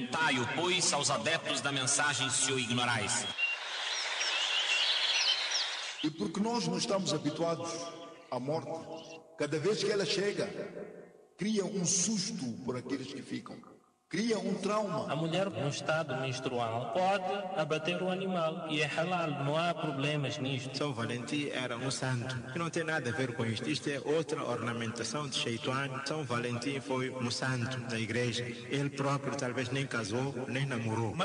Perguntai-o, pois, aos adeptos da mensagem se o ignorais. E porque nós não estamos habituados à morte, cada vez que ela chega, cria um susto por aqueles que ficam. Cria um trauma. A mulher no estado menstrual pode abater o animal e é halal, não há problemas nisto. São Valentim era um santo, que não tem nada a ver com isto. Isto é outra ornamentação de Shaitan. São Valentim foi um santo da igreja. Ele próprio talvez nem casou, nem namorou.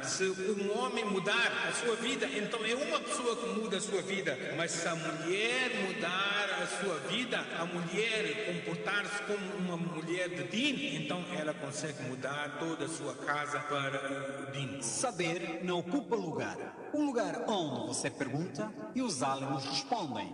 Se um homem mudar a sua vida, então é uma pessoa que muda a sua vida. Mas se a mulher mudar a sua vida, a mulher comportar-se como uma mulher de din, então ela consegue mudar toda a sua casa para o din. Saber não ocupa lugar. Um lugar onde você pergunta e os aliens respondem.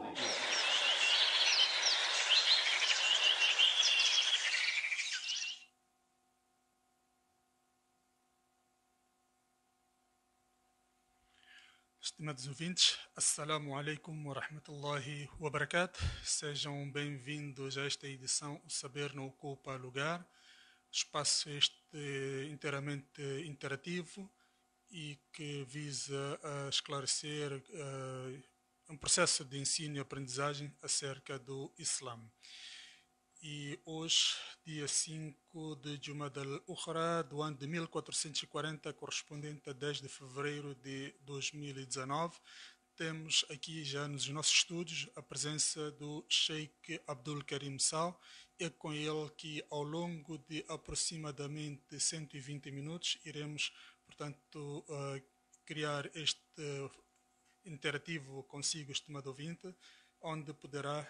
Estimados ouvintes, Assalamu alaikum wa rahmatullahi wa barakatuh. Sejam bem-vindos a esta edição O Saber Não Ocupa Lugar, espaço este inteiramente interativo e que visa esclarecer um processo de ensino e aprendizagem acerca do Islã. E hoje, dia 5 de Jumada al-Ukhra do ano de 1440, correspondente a 10 de fevereiro de 2019, temos aqui já nos nossos estúdios a presença do Sheikh Abdul Karim Sal. É com ele que ao longo de aproximadamente 120 minutos iremos, portanto, criar este interativo consigo, estimado ouvinte, onde poderá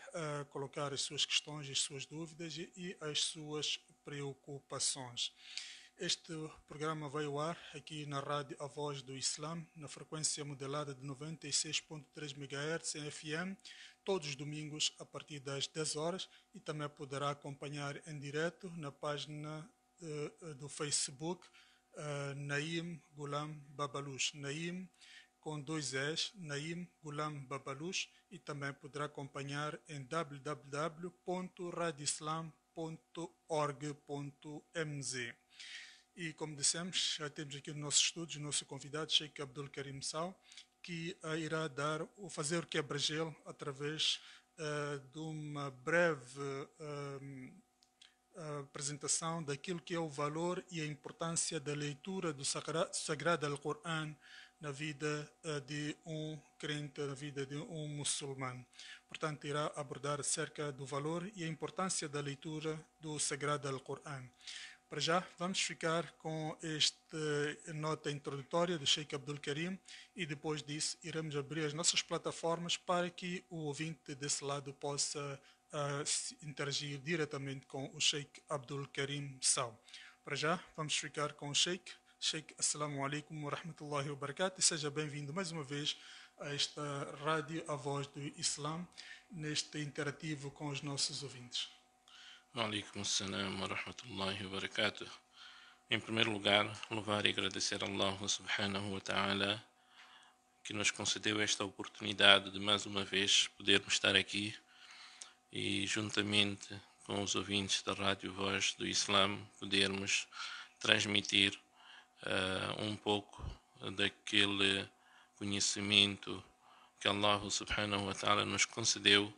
colocar as suas questões, as suas dúvidas e as suas preocupações. Este programa vai ao ar aqui na Rádio A Voz do Islã, na frequência modelada de 96.3 MHz em FM, todos os domingos a partir das 10 horas e também poderá acompanhar em direto na página do Facebook Naim Ghulam Babalush. Naim com 2 Es, Naim Ghulam Babalush, e também poderá acompanhar em www.radioislam.org.mz. E como dissemos, já temos aqui no nosso estúdio o nosso convidado, Sheikh Abdul Karim Sal, que irá fazer o quebra-gelo através de uma breve apresentação daquilo que é o valor e a importância da leitura do Sagrado Al-Qur'an na vida de um crente, na vida de um muçulmano. Portanto, irá abordar acerca do valor e a importância da leitura do Sagrado Al-Qur'an. Para já, vamos ficar com esta nota introdutória do Sheikh Abdul Karim e depois disso iremos abrir as nossas plataformas para que o ouvinte desse lado possa interagir diretamente com o Sheikh Abdul Karim Sal. Para já, vamos ficar com o Sheikh. Sheikh, assalamu alaikum wa rahmatullahi wa barakatuh, e seja bem-vindo mais uma vez a esta rádio A Voz do Islã, neste interativo com os nossos ouvintes. Wa alaikum assalam wa rahmatullahi wa barakatuh. Em primeiro lugar, louvar e agradecer a Allah subhanahu wa ta'ala que nos concedeu esta oportunidade de mais uma vez podermos estar aqui e juntamente com os ouvintes da Rádio Voz do Islã podermos transmitir um pouco daquele conhecimento que Allah subhanahu wa ta'ala nos concedeu,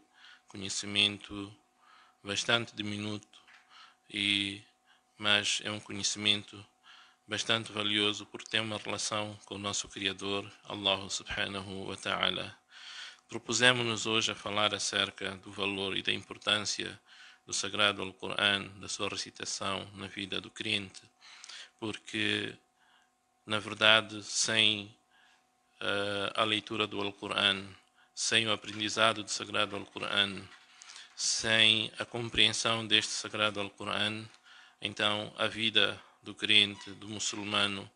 conhecimento bastante diminuto, mas é um conhecimento bastante valioso porque tem uma relação com o nosso Criador, Allah subhanahu wa ta'ala. Propusemos-nos hoje a falar acerca do valor e da importância do Sagrado Al-Qur'an, da sua recitação na vida do crente, porque na verdade, sem a leitura do Al-Qur'an, sem o aprendizado do Sagrado Al-Qur'an, sem a compreensão deste Sagrado Al-Qur'an, então a vida do crente, do muçulmano,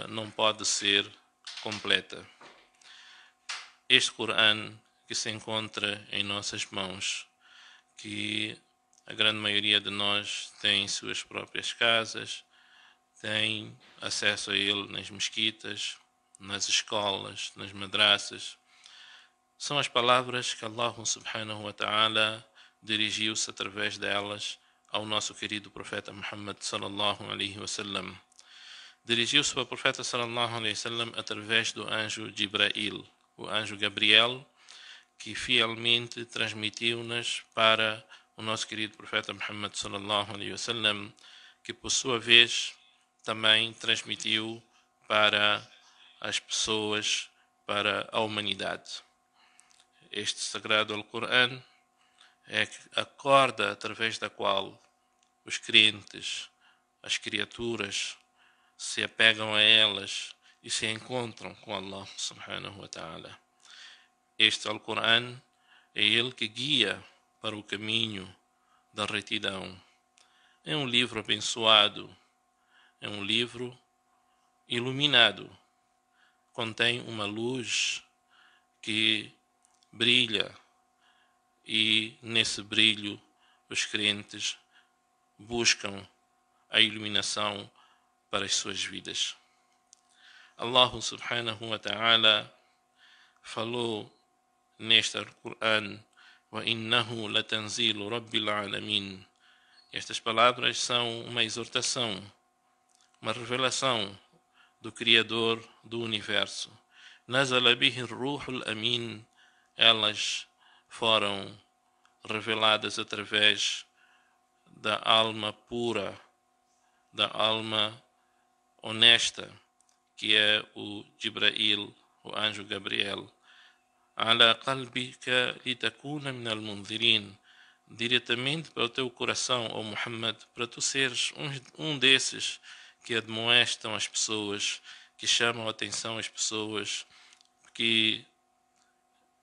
não pode ser completa. Este Qur'an que se encontra em nossas mãos, que a grande maioria de nós tem em suas próprias casas, tem acesso a ele nas mesquitas, nas escolas, nas madraças. São as palavras que Allah subhanahu wa ta'ala dirigiu-se através delas ao nosso querido profeta Muhammad sallallahu alaihi wasallam. Dirigiu-se para o profeta sallallahu alaihi wasallam através do anjo Jibrail, o anjo Gabriel, que fielmente transmitiu-nas para o nosso querido profeta Muhammad sallallahu alaihi wasallam, que por sua vez também transmitiu para as pessoas, para a humanidade. Este sagrado Alcorão é a corda através da qual os crentes, as criaturas, se apegam a elas e se encontram com Allah subhanahu wa ta'ala. Este Alcorão é ele que guia para o caminho da retidão. É um livro abençoado, é um livro iluminado, contém uma luz que brilha e nesse brilho os crentes buscam a iluminação para as suas vidas. Allah subhanahu wa ta'ala falou neste Alcorão: وَإِنَّهُ لَتَنْزِيلُ رَبِّ الْعَالَمِينَ. Estas palavras são uma exortação, uma revelação do Criador do Universo. نَزَلَ بِهِ الرُّوحُ الْأَمِينَ. Elas foram reveladas através da alma pura, da alma honesta, que é o Jibrail, o anjo Gabriel. على قلبك لتكون من المنذرين. Diretamente para o teu coração, ó Muhammad, para tu seres um desses que admoestam as pessoas, que chamam a atenção às pessoas, que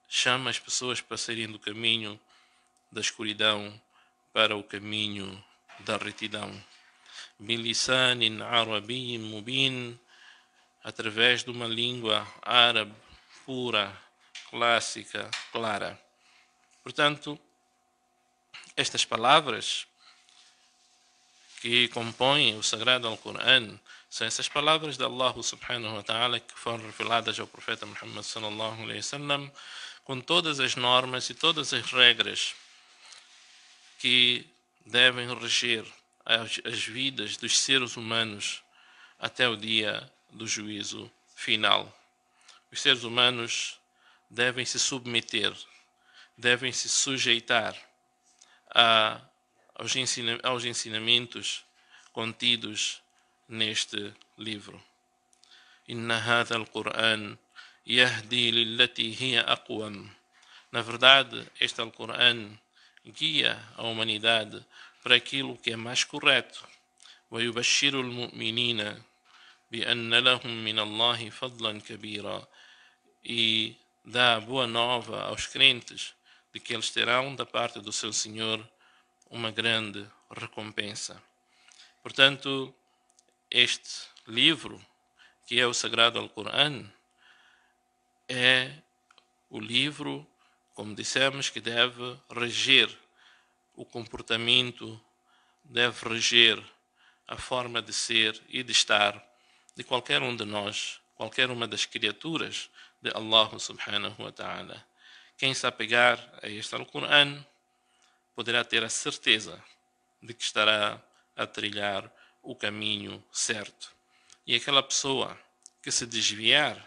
chama as pessoas para saírem do caminho da escuridão para o caminho da retidão. بِلِسَانٍ عَرَبِيٍّ مُبِينٍ. Através de uma língua árabe pura, clássica, clara. Portanto, estas palavras que compõem o sagrado Alcorão são essas palavras de Allah subhanahu wa ta'ala que foram reveladas ao profeta Muhammad sallallahu alaihi wasallam, com todas as normas e todas as regras que devem reger as vidas dos seres humanos até o dia do juízo final. Os seres humanos devem se submeter, devem se sujeitar aos ensinamentos contidos neste livro. Inna hadha al-Qur'an yahdi lillati hiya aqwam. Na verdade, este Alcorão guia a humanidade para aquilo que é mais correto. Wa yubashshiru al-mu'minina bi anna lahum min Allahi fadlan kabira. E dá boa nova aos crentes de que eles terão da parte do seu Senhor uma grande recompensa. Portanto, este livro, que é o Sagrado Alcorão, é o livro, como dissemos, que deve reger o comportamento, deve reger a forma de ser e de estar de qualquer um de nós, qualquer uma das criaturas de Allah subhanahu wa ta'ala. Quem se apegar a este Alcorão poderá ter a certeza de que estará a trilhar o caminho certo. E aquela pessoa que se desviar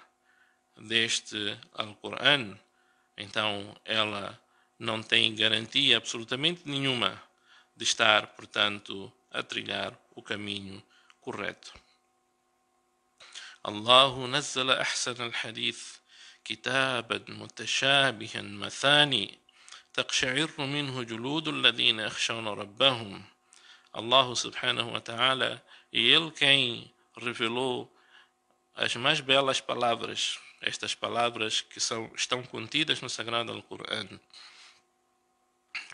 deste Alcorão, então ela não tem garantia absolutamente nenhuma de estar, portanto, a trilhar o caminho correto. Allahu nazzala ahsan al-hadith كتابا متشابها مثاني تقشعر منه جلود الذين يخشون ربهم. Allah subhanahu wa ta'ala é Ele quem revelou as mais belas palavras, estas palavras que estão contidas no Sagrado Alcorão.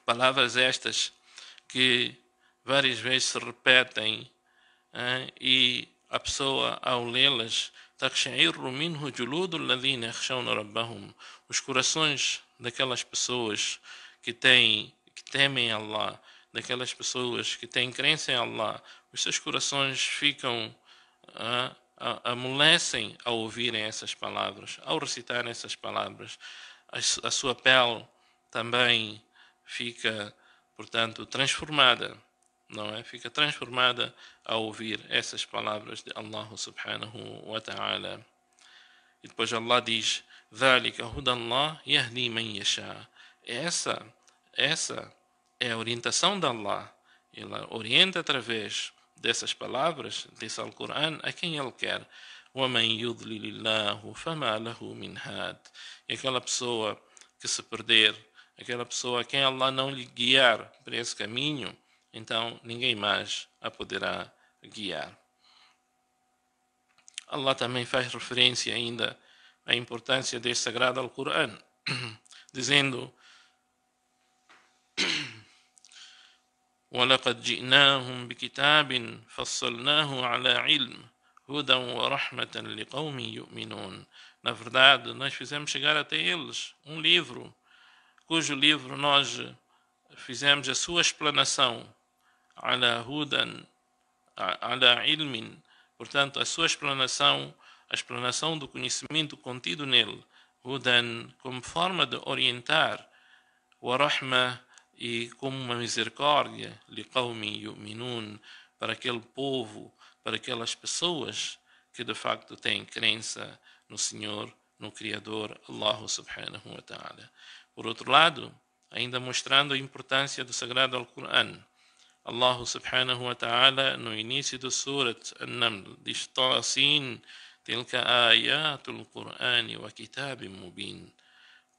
Palavras estas que várias vezes se repetem e a pessoa, ao lê-las, os corações daquelas pessoas que temem Allah, daquelas pessoas que têm crença em Allah, os seus corações ficam amolecem ao ouvirem essas palavras, ao recitarem essas palavras. A sua pele também fica, portanto, transformada não é? Fica transformada ao ouvir essas palavras de Allah subhanahu wa ta'ala. E depois Allah diz: ذَلِكَ هُدَى اللَّهِ يَهْدِي مَنْ يَشَاءُ. Essa é a orientação de Allah. Ele orienta através dessas palavras, desse Alcorão, a quem Ele quer. وَمَنْ يُضْلِلِ اللَّهُ فَمَا لَهُ مِنْ هَادٍ. E aquela pessoa que se perder, aquela pessoa a quem Allah não lhe guiar para esse caminho, então ninguém mais a poderá guiar. Allah também faz referência ainda à importância deste sagrado Alcorão, dizendo: وَلَقَدْ جِئْنَاهُمْ بِكِتَابٍ فَصَّلْنَاهُ عَلَى عِلْمٍ هُدًى وَرَحْمَةً لِقَوْمٍ يُؤْمِنُونَ. Na verdade, nós fizemos chegar até eles um livro, cujo livro nós fizemos a sua explanação, على هُدًى على علم, portanto, a sua explanação, a explanação do conhecimento contido nele, هُدًى, como forma de orientar, وَرَحْمَةً, e como uma misericórdia, لِقَوْمٍ يُؤْمِنُونَ, para aquele povo, para aquelas pessoas que de facto têm crença no Senhor, no Criador, Allah subhanahu wa ta'ala. Por outro lado, ainda mostrando a importância do Sagrado Alcorão, Allah subhanahu wa ta'ala, no início do Surat An-Naml, diz: Tasin, tilka ayatul Qur'ani wa kitabim mubin.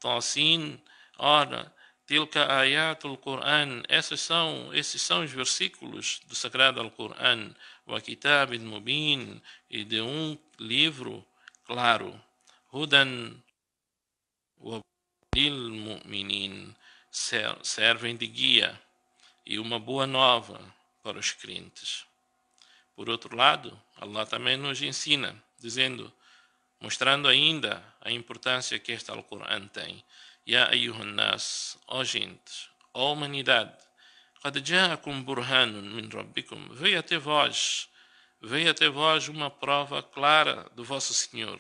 Tasin, ora, tilka ayatul Qur'an, esses são os versículos do Sagrado Alcorão, wa kitabim mubin, e de um livro claro. Hudan wa lil mu'minin, servem de guia e uma boa nova para os crentes. Por outro lado, Allah também nos ensina, dizendo, mostrando ainda a importância que este Alcorão tem: Ya ayyuhan nas, ó gente, ó humanidade, qad ja'akum burhanun min rabbikum, veio até vós uma prova clara do vosso Senhor.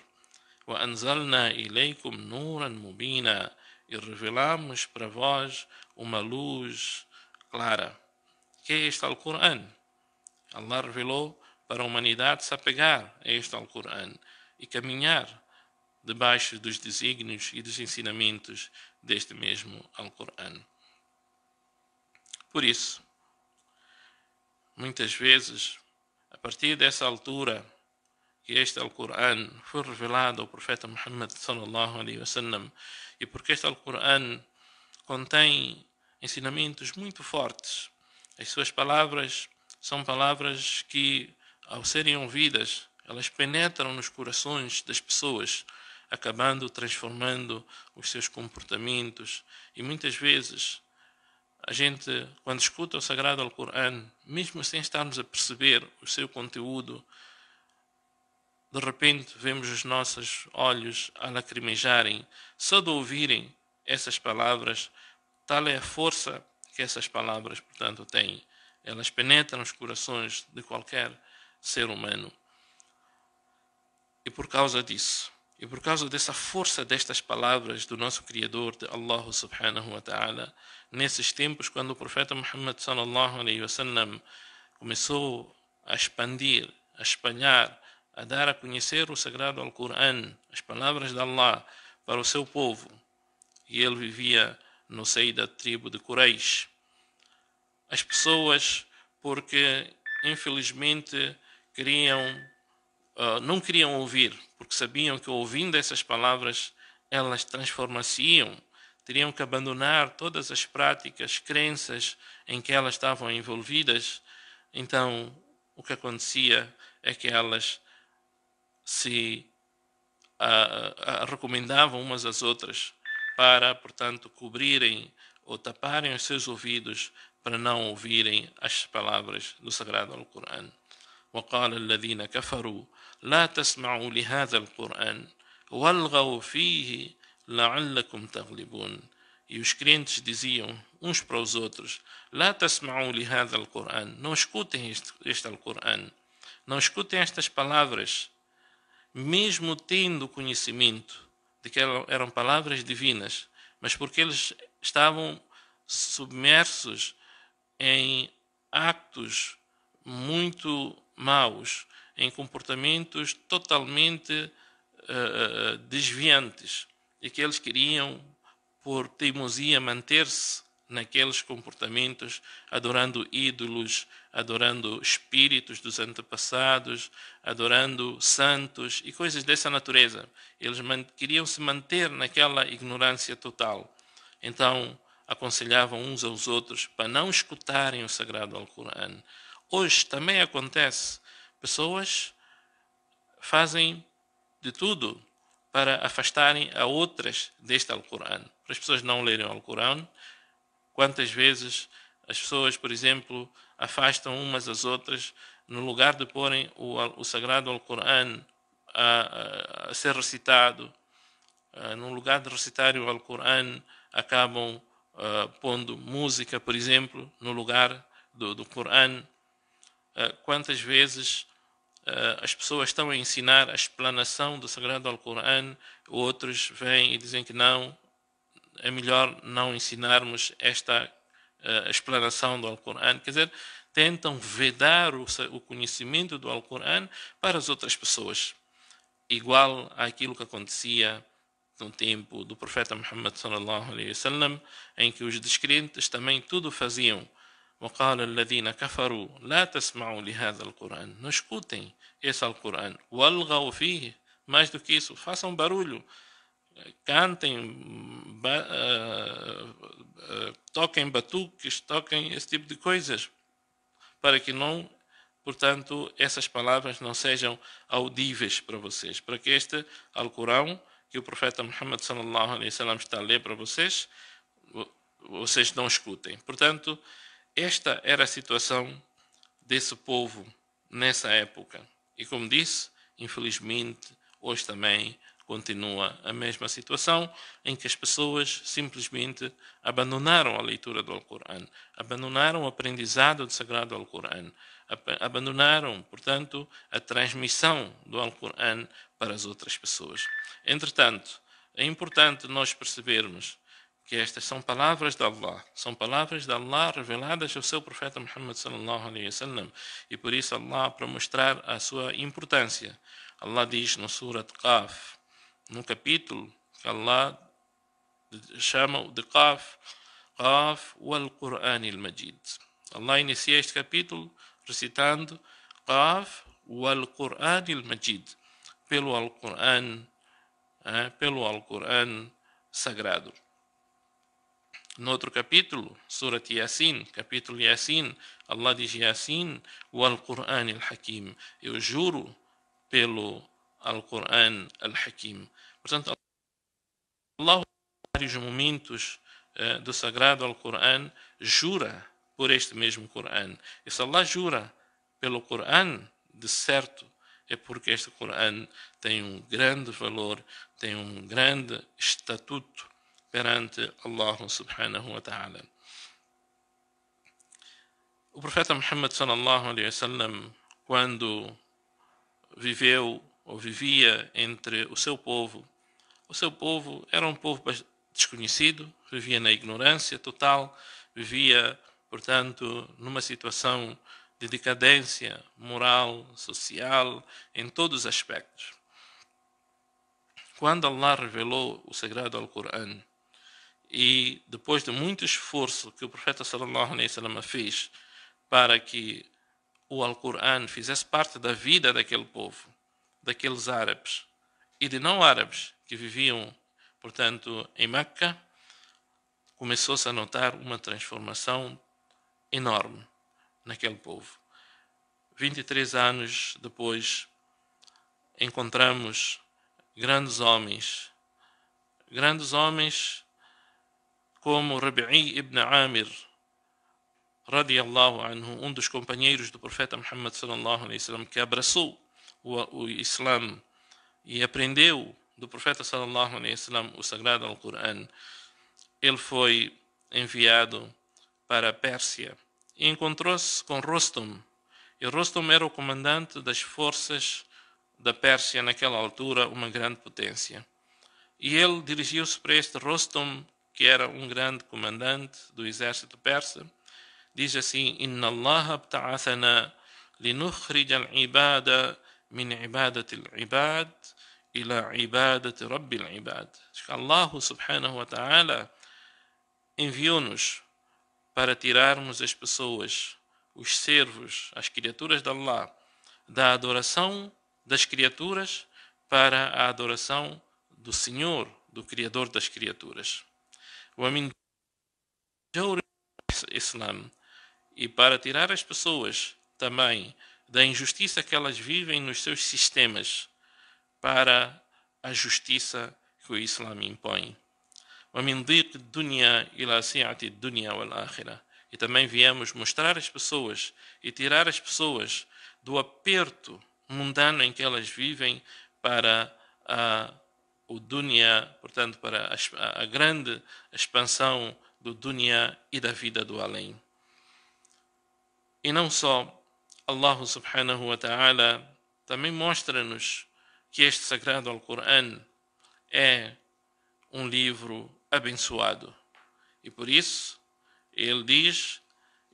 Wa anzalna ilaykum nuran mubina, e revelamos para vós uma luz clara. Que é este Alcorão? Allah revelou para a humanidade se apegar a este Alcorão e caminhar debaixo dos desígnios e dos ensinamentos deste mesmo Alcorão. Por isso, muitas vezes, a partir dessa altura que este Alcorão foi revelado ao profeta Muhammad sallallahu alaihi wasallam, e porque este Alcorão contém ensinamentos muito fortes, as suas palavras são palavras que, ao serem ouvidas, elas penetram nos corações das pessoas, acabando transformando os seus comportamentos. E muitas vezes a gente, quando escuta o Sagrado Alcorão, mesmo sem estarmos a perceber o seu conteúdo, de repente vemos os nossos olhos a lacrimejarem só de ouvirem essas palavras. Tal é a força que essas palavras, portanto, têm. Elas penetram os corações de qualquer ser humano. E por causa disso, e por causa dessa força destas palavras do nosso Criador, de Allah subhanahu wa ta'ala, nesses tempos, quando o profeta Muhammad sallallahu alaihi wasallam começou a expandir, a espalhar, a dar a conhecer o Sagrado Alcorão, as palavras de Allah para o seu povo, e ele vivia no seio da tribo de Quraysh. As pessoas, porque infelizmente não queriam ouvir, porque sabiam que ouvindo essas palavras elas transformar-se-iam, teriam que abandonar todas as práticas, crenças em que elas estavam envolvidas. Então, o que acontecia é que elas se recomendavam umas às outras para, portanto, cobrirem ou taparem os seus ouvidos para não ouvirem as palavras do Sagrado Alcorão. وقال الذين كفروا لا تسمعوا لهذا القرآن والغوا فيه لعلكم تغلبون. E os crentes diziam uns para os outros: لا تسمعوا لهذا القرآن, não escutem este Alcorão, não escutem estas palavras, mesmo tendo conhecimento de que eram palavras divinas, mas porque eles estavam submersos em actos muito maus, em comportamentos totalmente desviantes, e que eles queriam, por teimosia, manter-se naqueles comportamentos, adorando ídolos, adorando espíritos dos antepassados, adorando santos e coisas dessa natureza. Eles queriam se manter naquela ignorância total. Então, aconselhavam uns aos outros para não escutarem o sagrado Alcorão. Hoje também acontece. Pessoas fazem de tudo para afastarem a outras deste Alcorão, para as pessoas não lerem o Alcorão. Quantas vezes as pessoas, por exemplo, afastam umas às outras, no lugar de porem o sagrado Alcorão a ser recitado, no lugar de recitarem o Alcorão, acabam pondo música, por exemplo, no lugar do Corão. Quantas vezes as pessoas estão a ensinar a explanação do sagrado Alcorão, outros vêm e dizem que não, é melhor não ensinarmos esta explanação do Alcorão. Quer dizer, tentam vedar o conhecimento do Alcorão para as outras pessoas, igual àquilo que acontecia no tempo do profeta Muhammad sallallahu alaihi wasallam, em que os descrentes também tudo faziam. وقال الذين كفروا لا تسمعوا لهذا القرآن. Não escutem esse Alcorão. والغوا فيه. Mais do que isso, façam barulho, cantem, toquem batuques, toquem esse tipo de coisas, para que não, portanto, essas palavras não sejam audíveis para vocês, para que este Alcorão que o profeta Muhammad sallallahu alaihi wasallam está a ler para vocês, vocês não escutem. Portanto, esta era a situação desse povo nessa época. E como disse, infelizmente, hoje também continua a mesma situação, em que as pessoas simplesmente abandonaram a leitura do Alcorão, abandonaram o aprendizado do sagrado Alcorão, abandonaram, portanto, a transmissão do Alcorão para as outras pessoas. Entretanto, é importante nós percebermos que estas são palavras de Allah, são palavras de Allah reveladas ao seu profeta Muhammad sallallahu alaihi wasallam, e por isso Allah, para mostrar a sua importância, Allah diz no Surat Qaf, no capítulo que Allah chama de Qaf, Qaf wal Qur'an al-Majid. Allah inicia este capítulo recitando Qaf wal Qur'an al-Majid, pelo Alcorão sagrado. No outro capítulo, Surat Yasin, capítulo Yasin, Allah diz Yasin wal Qur'an al-Hakim. Eu juro pelo Alcorão al-Hakim. Portanto, Allah, em vários momentos do sagrado Alcorão, jura por este mesmo Corão. E se Allah jura pelo Corão, de certo, é porque este Corão tem um grande valor, tem um grande estatuto perante Allah subhanahu wa ta'ala. O profeta Muhammad sallallahu alaihi wasallam, quando vivia entre o seu povo era um povo desconhecido, vivia na ignorância total, vivia, portanto, numa situação de decadência moral, social, em todos os aspectos. Quando Allah revelou o sagrado Alcorão, e depois de muito esforço que o profeta sallallahu alaihi wasallam fez para que o Alcorão fizesse parte da vida daquele povo, daqueles árabes e de não árabes que viviam, portanto, em Meca, começou-se a notar uma transformação enorme naquele povo. 23 anos depois, encontramos grandes homens como Rabi'i ibn Amir, radiallahu anhu, um dos companheiros do profeta Muhammad sallallahu alaihi wasallam, que abraçou o Islã e aprendeu do profeta sallallahu alaihi wasallam o sagrado Alcorão. Ele foi enviado para a Pérsia e encontrou-se com Rostam. E Rostam era o comandante das forças da Pérsia naquela altura, uma grande potência. E ele dirigiu-se para este Rostam, que era um grande comandante do exército persa, diz assim: Inna Allah abta'athana linukhrij al-ibada min ibadati al-ibad ila ibadati rabbil ibad. Allah subhanahu wa ta'ala enviou-nos para tirarmos as pessoas, os servos, as criaturas de Allah, da adoração das criaturas para a adoração do Senhor, do Criador das criaturas. Islam, e para tirar as pessoas também da injustiça que elas vivem nos seus sistemas para a justiça que o Islã impõe. E também viemos mostrar às pessoas e tirar as pessoas do aperto mundano em que elas vivem para o dunya, portanto para a grande expansão do dunya e da vida do além. E não só, Allah subhanahu wa ta'ala também mostra-nos que este sagrado Al-Qur'an é um livro abençoado. E por isso, ele diz: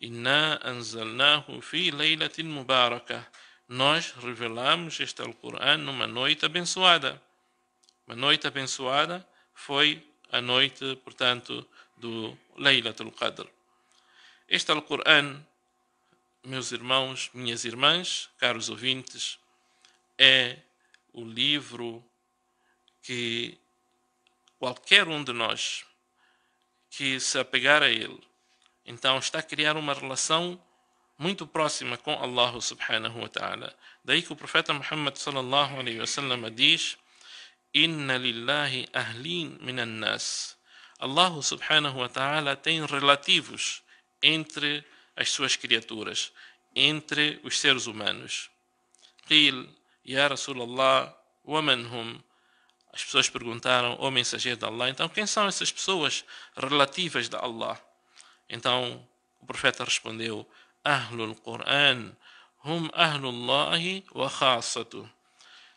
Inna anzalnahu fi laylatin mubarakah. Nós revelamos este Al-Qur'an numa noite abençoada. Uma noite abençoada foi a noite, portanto, do Laylatul Qadr. Este Al-Qur'an, meus irmãos, minhas irmãs, caros ouvintes, é o livro que qualquer um de nós que se apegar a ele, então está a criar uma relação muito próxima com Allah subhanahu wa ta'ala. Daí que o profeta Muhammad sallallahu alaihi wasallam diz: Inna lillahi ahlin minan nas. Allah subhanahu wa ta'ala tem relativos entre as suas criaturas, entre os seres humanos. Qil, ya Rasulallah, wa man hum? As pessoas perguntaram: ó mensageiro de Allah, então quem são essas pessoas relativas de Allah? Então o profeta respondeu: Ahlul Qur'an, hum ahlullahi wa khassatuh.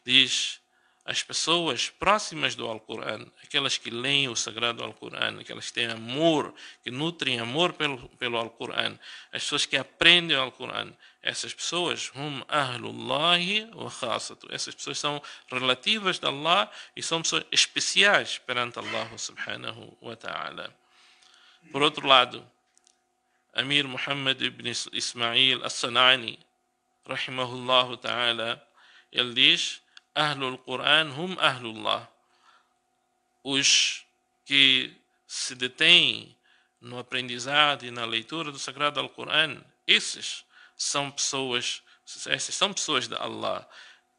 Diz: as pessoas próximas do Al-Qur'an, aquelas que leem o sagrado Al-Qur'an, aquelas que têm amor, que nutrem amor pelo Al-Qur'an, as pessoas que aprendem o Al-Qur'an, essas pessoas, hum ahlullahi wa khassatuh, essas pessoas são relativas de Allah e são pessoas especiais perante Allah subhanahu wa ta'ala. Por outro lado, Amir Muhammad ibn Ismail al-San'ani, rahimahullah ta'ala, ele diz: Ahlul Qur'an hum ahlullah. Os que se detêm no aprendizado e na leitura do sagrado Al-Qur'an, essas são pessoas de Allah.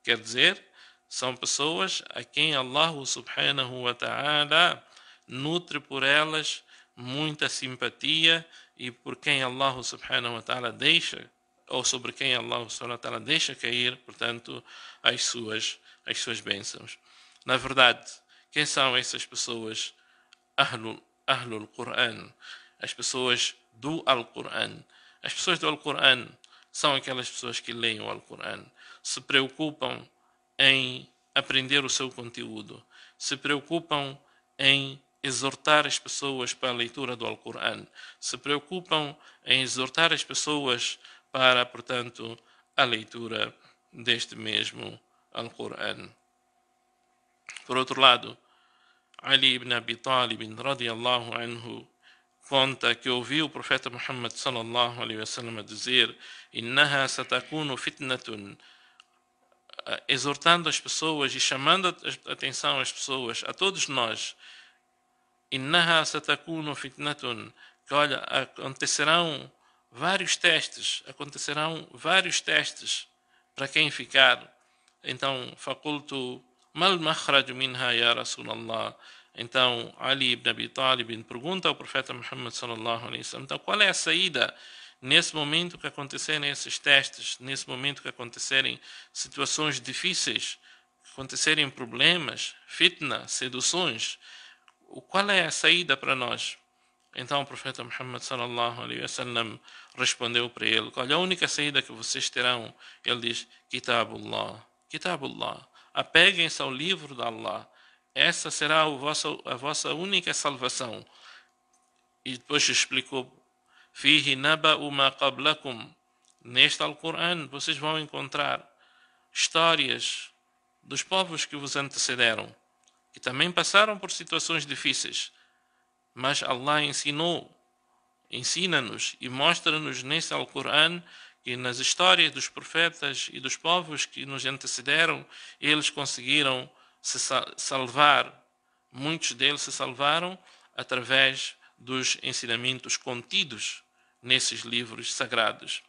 Quer dizer, são pessoas a quem Allah subhanahu wa ta'ala nutre por elas muita simpatia e por quem Allah subhanahu wa ta'ala deixa, ou sobre quem Allah subhanahu wa ta'ala deixa cair, portanto, as suas bênçãos. Na verdade, quem são essas pessoas? Ahlul Qur'an, as pessoas do Al-Qur'an. As pessoas do Al-Qur'an são aquelas pessoas que leem o Al-Qur'an, se preocupam em aprender o seu conteúdo, se preocupam em exortar as pessoas para a leitura do Al-Qur'an, se preocupam em exortar as pessoas para, portanto, a leitura deste mesmo Al-Qur'an. Por outro lado, Ali ibn Abi Talib radiyallahu anhu conta que ouviu o profeta Muhammad sallallahu alaihi wasallam dizer: Innaha satakunu fitnatun, exortando as pessoas e chamando a atenção às pessoas, a todos nós. Innaha satakunu fitnatun, que olha, acontecerão vários testes para quem ficar. Então, faqultu mal makhraj minha ya Rasulallah. Então, Ali ibn Abi Talib pergunta ao profeta Muhammad sallallahu alaihi wasallam: então, qual é a saída nesse momento que acontecerem esses testes, nesse momento que acontecerem situações difíceis, que acontecerem problemas, fitna, seduções? Qual é a saída para nós? Então o profeta Muhammad sallallahu alaihi wasallam respondeu para ele: olha, a única saída que vocês terão, ele diz: Kitabullah, Kitabullah. Apeguem-se ao livro de Allah. Essa será a vossa única salvação. E depois explicou فيه نبأ ما قبلكم. Neste Alcorão vocês vão encontrar histórias dos povos que vos antecederam, que também passaram por situações difíceis, mas Allah ensina-nos e mostra-nos nesse Alcorão que nas histórias dos profetas e dos povos que nos antecederam, eles conseguiram se salvar, muitos deles se salvaram através dos ensinamentos contidos nesses livros sagrados.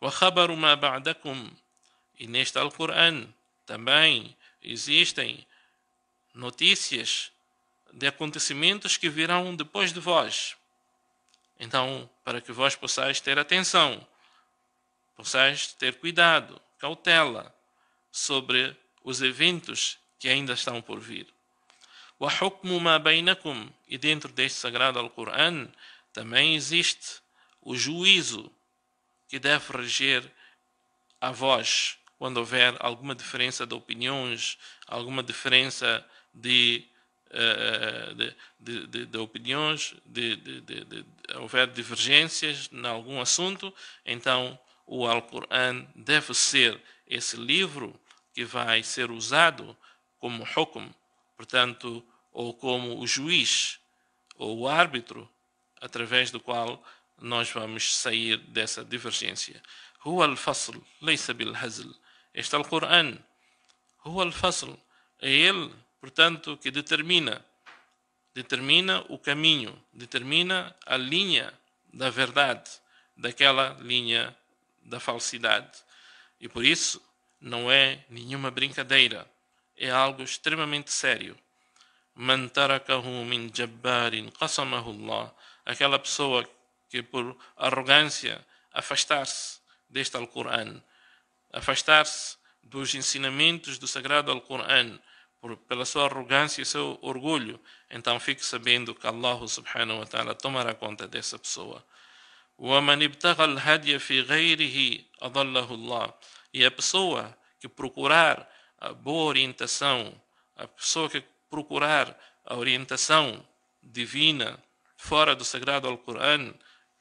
وَخَبَرُ مَا بَعْدَكُمْ. E neste Alcorão também existem notícias de acontecimentos que virão depois de vós. Então, para que vós possais ter atenção, possais ter cuidado, cautela sobre os eventos que ainda estão por vir. وَحُكْمُ مَا بَيْنَكُمْ. E dentro deste sagrado Alcorão também existe o juízo que deve reger a vós quando houver alguma diferença de opiniões, alguma diferença de opiniões, houver divergências em algum assunto, então o Alcorão deve ser esse livro que vai ser usado como hukm, portanto, ou como o juiz, ou o árbitro, através do qual nós vamos sair dessa divergência. هو الفصل ليس بالهزل. Este Alcorão, هو الفصل, é ele, portanto, que determina o caminho, determina a linha da verdade, daquela linha da falsidade. E por isso não é nenhuma brincadeira, é algo extremamente sério. Man tarakahu min jabbarin qasamahu Allah. Aquela pessoa que por arrogância afastar-se deste Alcorão, afastar-se dos ensinamentos do sagrado Alcorão, pela sua arrogância e seu orgulho, então fique sabendo que Allah subhanahu wa ta'ala tomará conta dessa pessoa. وَمَنْ ابْتَغَى الْهَدْيَ فِي غَيْرِهِ أَضَلَّهُ اللَّهُ. E a pessoa que procurar a boa orientação, a pessoa que procurar a orientação divina fora do sagrado Alcorão,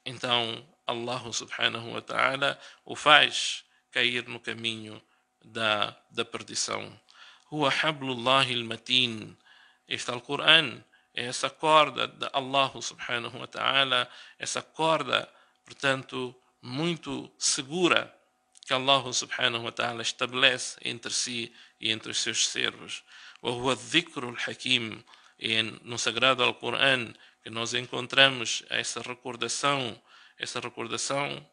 então Allah subhanahu wa ta'ala o faz cair no caminho da perdição. Huwa hablullahi al-matin. Este Alcorão é essa corda de Allah subhanahu wa ta'ala, essa corda, portanto, muito segura que Allah subhanahu wa ta'ala estabelece entre si e entre os seus servos. Wa huwa adh-dhikru al-hakim. E no sagrado Alcorão que nós encontramos essa recordação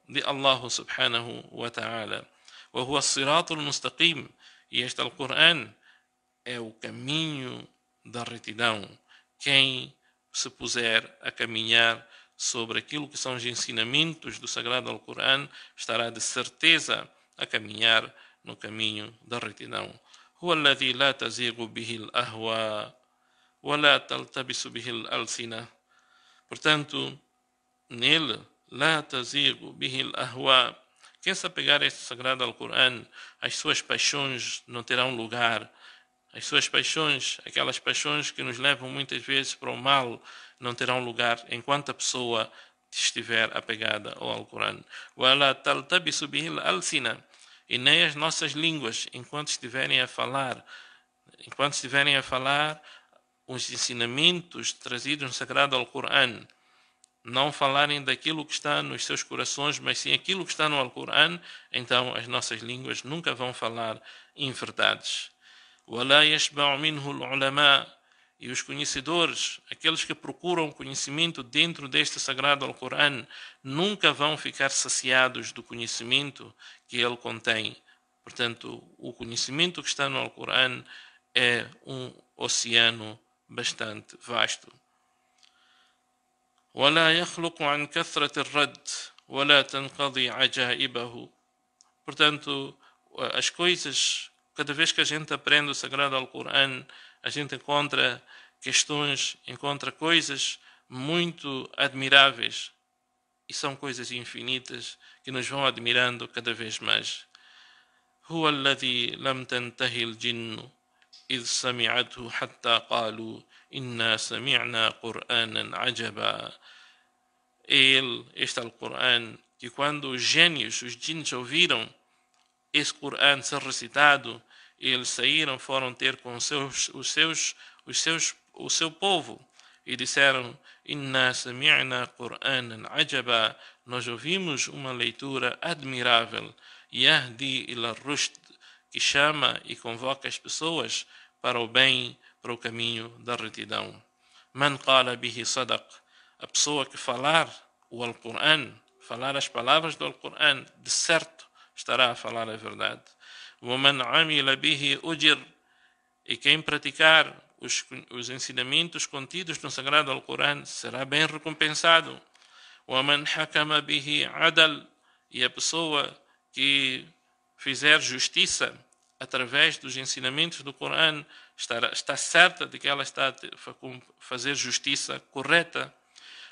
de Allah subhanahu wa ta'ala. Wa huwa as-siratu al-mustaqim. E este Alcorão é o caminho da retidão. Quem se puser a caminhar sobre aquilo que são os ensinamentos do sagrado Alcorão estará de certeza a caminhar no caminho da retidão. Huwa alladhi la tazigu bihi al-ahwa wa la taltabisu bihi al-alsina. Portanto, nele, la tazigu bihi al-ahwa. Quem se apegar a este sagrado Alcorão, as suas paixões não terão lugar. As suas paixões, aquelas paixões que nos levam muitas vezes para o mal, não terão lugar enquanto a pessoa estiver apegada ao Alcorão. وَلَا تَلْتَبِسُ بِهِ الْأَلْسِنَةِ. E nem as nossas línguas, enquanto estiverem a falar os ensinamentos trazidos no sagrado Alcorão, não falarem daquilo que está nos seus corações, mas sim aquilo que está no Alcorão, então as nossas línguas nunca vão falar inverdades. وَلَا يَشْبَعُ مِنْهُ الْعُلَمَاءِ. E os conhecedores, aqueles que procuram conhecimento dentro deste sagrado Alcorão, nunca vão ficar saciados do conhecimento que ele contém. Portanto, o conhecimento que está no Alcorão é um oceano bastante vasto. وَلَا يَخْلُقُ عَنْ كَثْرَةِ الرَّدِّ وَلَا تَنْقَضِي عَجَائِبَهُ. Portanto, as coisas, cada vez que a gente aprende o sagrado Alcorão, a gente encontra questões, encontra coisas muito admiráveis. E são coisas infinitas que nos vão admirando cada vez mais. هو الذي لم تنتهي الجن إذ سمعته حتى قالوا إنا سمعنا قرآنا عجبا. este Alcorão, que quando os gênios, os djinns, ouviram esse Corão ser recitado, eles saíram, foram ter com o seu povo e disseram: Inna sami'na Qur'anan ajaba, nós ouvimos uma leitura admirável, Yahdi ila rushd, que chama e convoca as pessoas para o bem, para o caminho da retidão. Man qala bihi sadaq, a pessoa que falar o Alcorão, falar as palavras do Alcorão, de certo estará a falar a verdade. وَمَنْ عَمِلَ بِهِ أُجِرْ, e quem praticar os ensinamentos contidos no Sagrado Alcorão será bem recompensado. وَمَنْ حَكَمَ بِهِ عَدَلْ, e a pessoa que fizer justiça através dos ensinamentos do Corão está certa de que ela está a fazer justiça correta.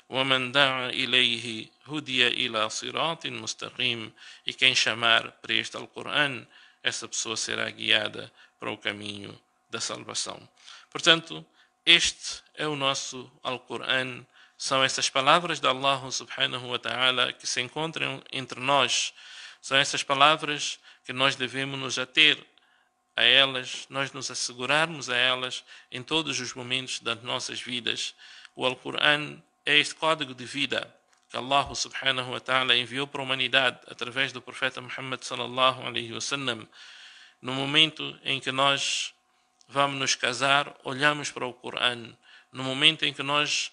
وَمَنْ دَعَ إِلَيْهِ هُدِيَ إِلَى صِرَاطٍ مُسْتَقِيمٍ, e quem chamar para este Alcorão, essa pessoa será guiada para o caminho da salvação. Portanto, este é o nosso Alcorão, são essas palavras de Allah subhanahu wa ta'ala que se encontram entre nós, são essas palavras que nós devemos nos ater a elas, nós nos assegurarmos a elas em todos os momentos das nossas vidas. O Alcorão é este código de vida que Allah subhanahu wa ta'ala enviou para a humanidade através do profeta Muhammad sallallahu alaihi wasallam. No momento em que nós vamos nos casar, olhamos para o Corão. No momento em que nós,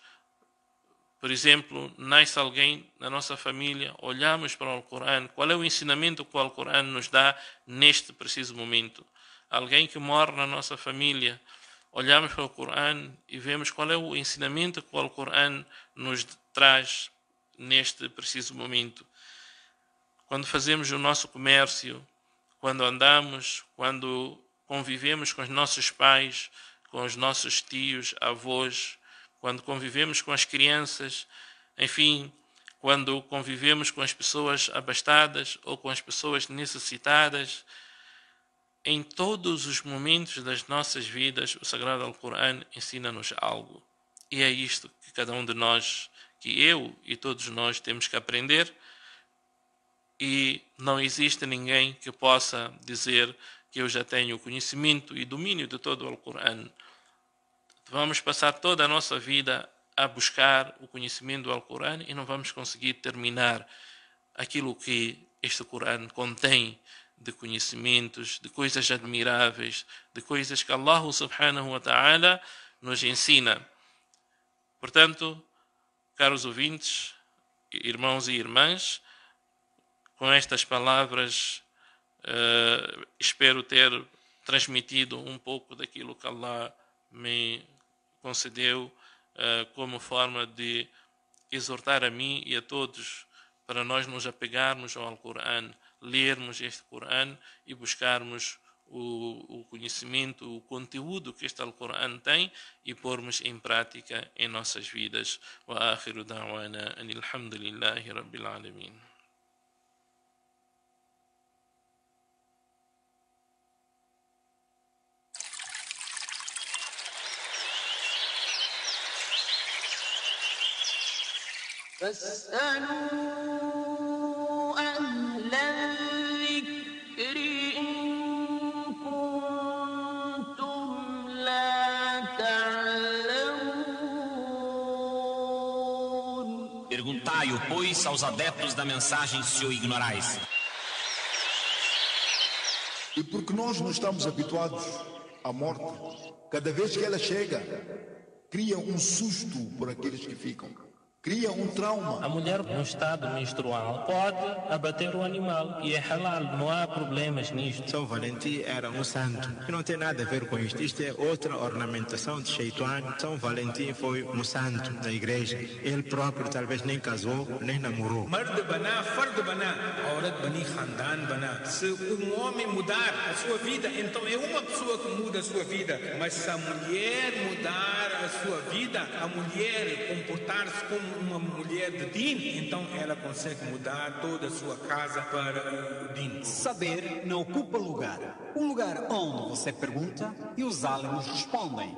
por exemplo, nasce alguém na nossa família, olhamos para o Corão. Qual é o ensinamento que o Corão nos dá neste preciso momento? Alguém que morre na nossa família, olhamos para o Corão e vemos qual é o ensinamento que o Corão nos traz neste preciso momento. Quando fazemos o nosso comércio, quando andamos, quando convivemos com os nossos pais, com os nossos tios, avós, quando convivemos com as crianças, enfim, quando convivemos com as pessoas abastadas ou com as pessoas necessitadas, em todos os momentos das nossas vidas, o Sagrado Alcorão ensina-nos algo. E é isto que cada um de nós, que eu e todos nós temos que aprender, e não existe ninguém que possa dizer que eu já tenho conhecimento e domínio de todo o Alcorão. Vamos passar toda a nossa vida a buscar o conhecimento do Alcorão e não vamos conseguir terminar aquilo que este Corão contém de conhecimentos, de coisas admiráveis, de coisas que Allah subhanahu wa ta'ala nos ensina. Portanto, caros ouvintes, irmãos e irmãs, com estas palavras espero ter transmitido um pouco daquilo que Allah me concedeu como forma de exortar a mim e a todos para nós nos apegarmos ao Alcorão, lermos este Corão e buscarmos o conhecimento, o conteúdo que este Alcorão tem e pormos em prática em nossas vidas. Wa akhiru da'wana anil hamdulillahi rabbil alamin. فاسألوا أهل الذكر إن كنتم لا تعلمون. Perguntai-o, pois, aos adeptos da mensagem, se o ignorais. E porque nós não estamos habituados à morte, cada vez que ela chega, cria um susto por aqueles que ficam. Cria um trauma. A mulher no estado menstrual pode abater o animal e é halal, não há problemas nisto. São Valentim era um santo, que não tem nada a ver com isto. Isto é outra ornamentação de Shaitan. São Valentim foi um santo da igreja. Ele próprio talvez nem casou, nem namorou. Mard bana, fard bana, aurat bani, khandan bana. Se homem mudar a sua vida, então é uma pessoa que muda a sua vida. Mas se a mulher mudar a sua vida, a mulher comportar-se como uma mulher de din, então ela consegue mudar toda a sua casa para o din. Saber não ocupa lugar. Um lugar onde você pergunta e os alims respondem.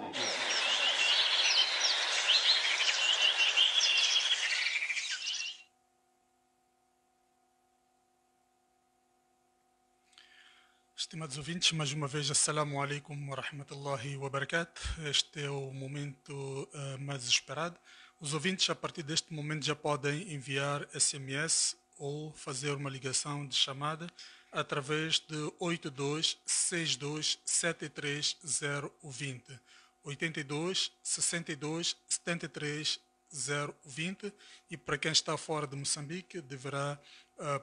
Estimados ouvintes, mais uma vez, Assalamu alaikum wa rahmatullahi wa barakatuh. Este é o momento mais esperado. Os ouvintes, a partir deste momento, já podem enviar SMS ou fazer uma ligação de chamada através de 8262730020. 82 62 73 020, e para quem está fora de Moçambique deverá,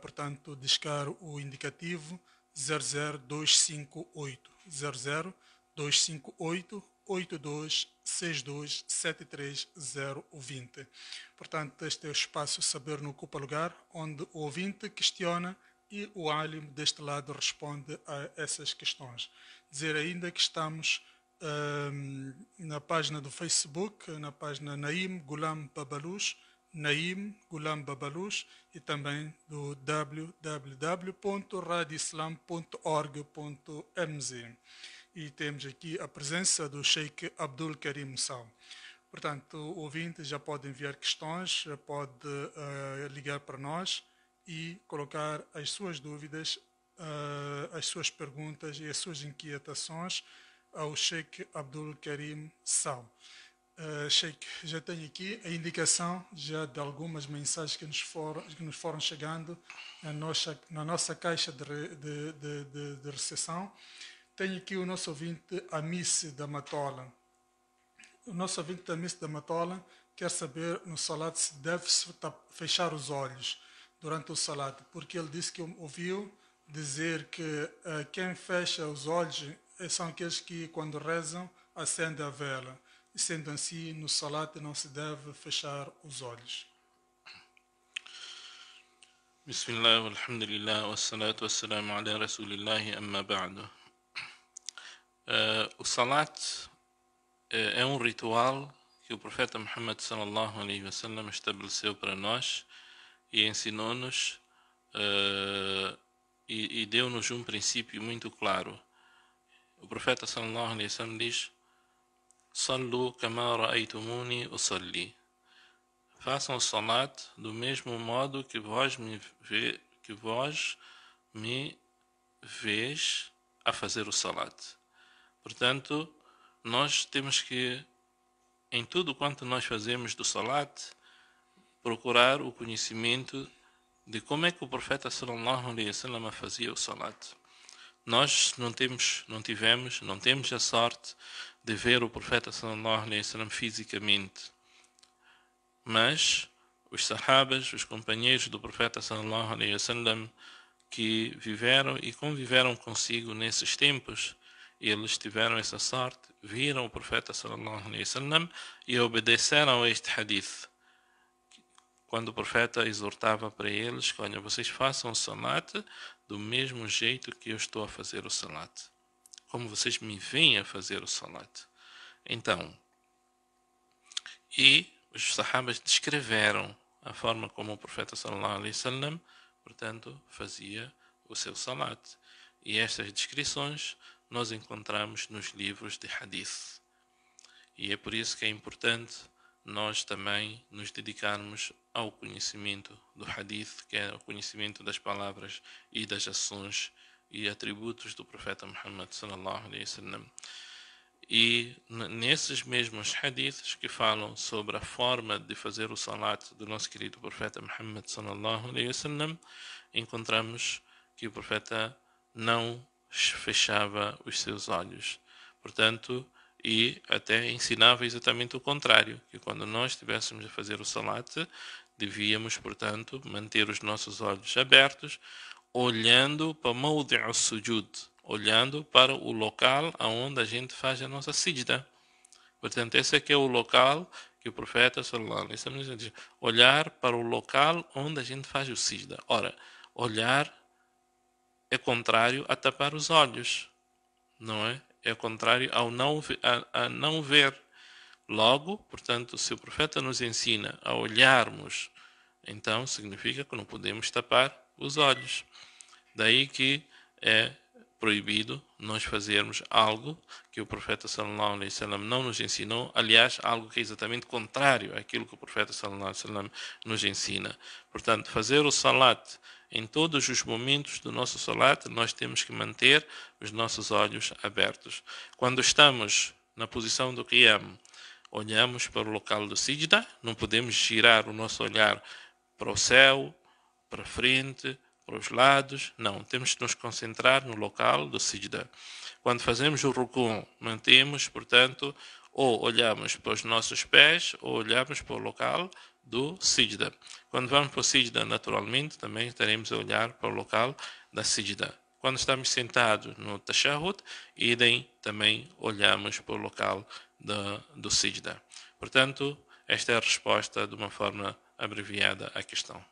portanto, discar o indicativo 00258 00258 8262 73020. Portanto, este é o espaço Saber no Ocupa Lugar, onde o ouvinte questiona e o alim deste lado responde a essas questões. Dizer ainda que estamos na página do Facebook, na página Naim Ghulam Babalouche, Naim Ghulam Babalouche, e também do www.radioislam.org.mz. E temos aqui a presença do Sheikh Abdul Karim Sal. Portanto, o ouvinte já pode enviar questões, pode ligar para nós e colocar as suas dúvidas, as suas perguntas e as suas inquietações ao Sheikh Abdul Karim Sal. Sheikh, já tenho aqui a indicação já de algumas mensagens que nos foram chegando na nossa caixa de recepção. Tenho aqui o nosso ouvinte Amice da Matola. O nosso ouvinte Amice da Matola quer saber no salat se deve-se fechar os olhos durante o salat, porque ele disse que ouviu dizer que quem fecha os olhos são aqueles que, quando rezam, acendem a vela. E sendo assim, no salat não se deve fechar os olhos. Bismillah, alhamdulillah, wassalatu wassalamu ala rasulillahi, amma ba'du. O salat é um ritual que o profeta Muhammad sallallahu alaihi wasallam estabeleceu para nós e ensinou-nos e deu-nos um princípio muito claro. O profeta sallallahu alaihi wasallam diz: Sallu kama ra'aytumuni usalli. Façam o salat do mesmo modo que vós me vês a fazer o salat. Portanto, nós temos que, em tudo quanto nós fazemos do salat, procurar o conhecimento de como é que o profeta sallallahu alaihi wasallam fazia o salat. Nós não temos a sorte de ver o profeta sallallahu alaihi wasallam fisicamente, mas os sahabas, os companheiros do profeta sallallahu alaihi wasallam que viveram e conviveram consigo nesses tempos, eles tiveram essa sorte, viram o profeta sallallahu alaihi wasallam e obedeceram a este hadith, quando o profeta exortava para eles: olha, vocês façam o salat do mesmo jeito que eu estou a fazer o salat, como vocês me veem a fazer o salat. Então, e os sahabas descreveram a forma como o profeta sallallahu alaihi wasallam, portanto, fazia o seu salat. E estas descrições nós encontramos nos livros de hadith. E é por isso que é importante nós também nos dedicarmos ao conhecimento do hadith, que é o conhecimento das palavras e das ações e atributos do profeta Muhammad sallallahu alaihi wasallam. E nesses mesmos hadiths que falam sobre a forma de fazer o salat do nosso querido profeta Muhammad sallallahu alaihi wasallam, encontramos que o profeta não fechava os seus olhos. Portanto, e até ensinava exatamente o contrário, que quando nós estivéssemos a fazer o salat, devíamos, portanto, manter os nossos olhos abertos, olhando para mawdi' as-sujud, olhando para o local onde a gente faz a nossa sijda. Portanto, esse aqui é o local que o profeta sallallahu alaihi wasallam diz: olhar para o local onde a gente faz o sijda. Ora, olhar é contrário a tapar os olhos, não é? É contrário ao a não ver. Logo, portanto, se o profeta nos ensina a olharmos, então significa que não podemos tapar os olhos. Daí que é proibido nós fazermos algo que o profeta sallallahu alaihi wasallam não nos ensinou, aliás, algo que é exatamente contrário àquilo que o profeta sallallahu alaihi wasallam nos ensina. Portanto, fazer o salat em todos os momentos do nosso salat, nós temos que manter os nossos olhos abertos. Quando estamos na posição do qiyam, olhamos para o local do sijda, não podemos girar o nosso olhar para o céu, para frente, para os lados, não, temos que nos concentrar no local do sijda. Quando fazemos o ruku, mantemos, portanto, ou olhamos para os nossos pés, ou olhamos para o local do sijda. Quando vamos para o sijda, naturalmente, também estaremos a olhar para o local da sijda. Quando estamos sentados no tashahhud, idem, também olhamos para o local do sijda. Portanto, esta é a resposta de uma forma abreviada à questão.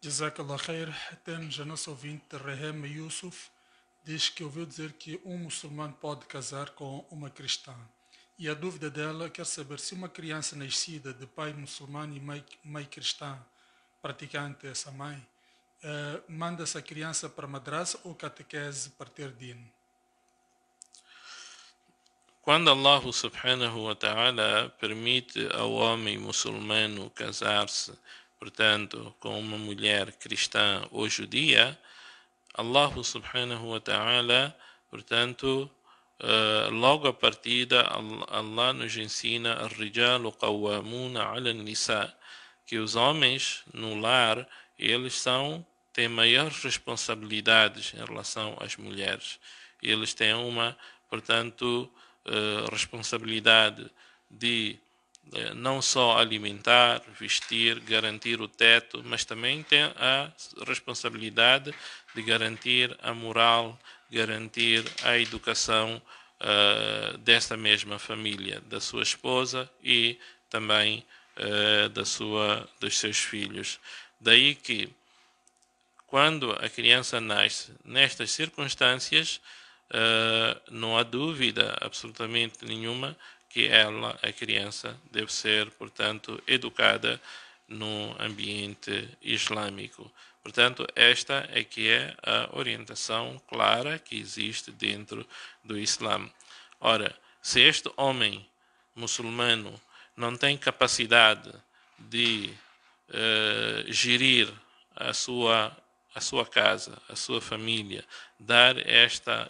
Jazakallah khair. Temos a nossa ouvinte, Rehem Yusuf, diz que ouviu dizer que um muçulmano pode casar com uma cristã. E a dúvida dela quer saber se uma criança nascida de pai muçulmano e mãe cristã, praticante essa mãe, manda essa criança para madrasa ou catequese para ter din. Quando Allah subhanahu wa ta'ala permite ao homem muçulmano casar-se, portanto, com uma mulher cristã ou judia, Allah subhanahu wa ta'ala, portanto, logo a partida, Allah nos ensina ar-rijalu qawwamuna 'ala an-nisa, que os homens no lar, eles têm maiores responsabilidades em relação às mulheres. Eles têm uma, portanto, responsabilidade de não só alimentar, vestir, garantir o teto, mas também tem a responsabilidade de garantir a moral, garantir a educação dessa mesma família, da sua esposa e também dos seus filhos. Daí que, quando a criança nasce nestas circunstâncias, não há dúvida absolutamente nenhuma que a criança, deve ser, portanto, educada no ambiente islâmico. Portanto, esta é que é a orientação clara que existe dentro do Islã. Ora, se este homem muçulmano não tem capacidade de gerir a sua casa, a sua família, dar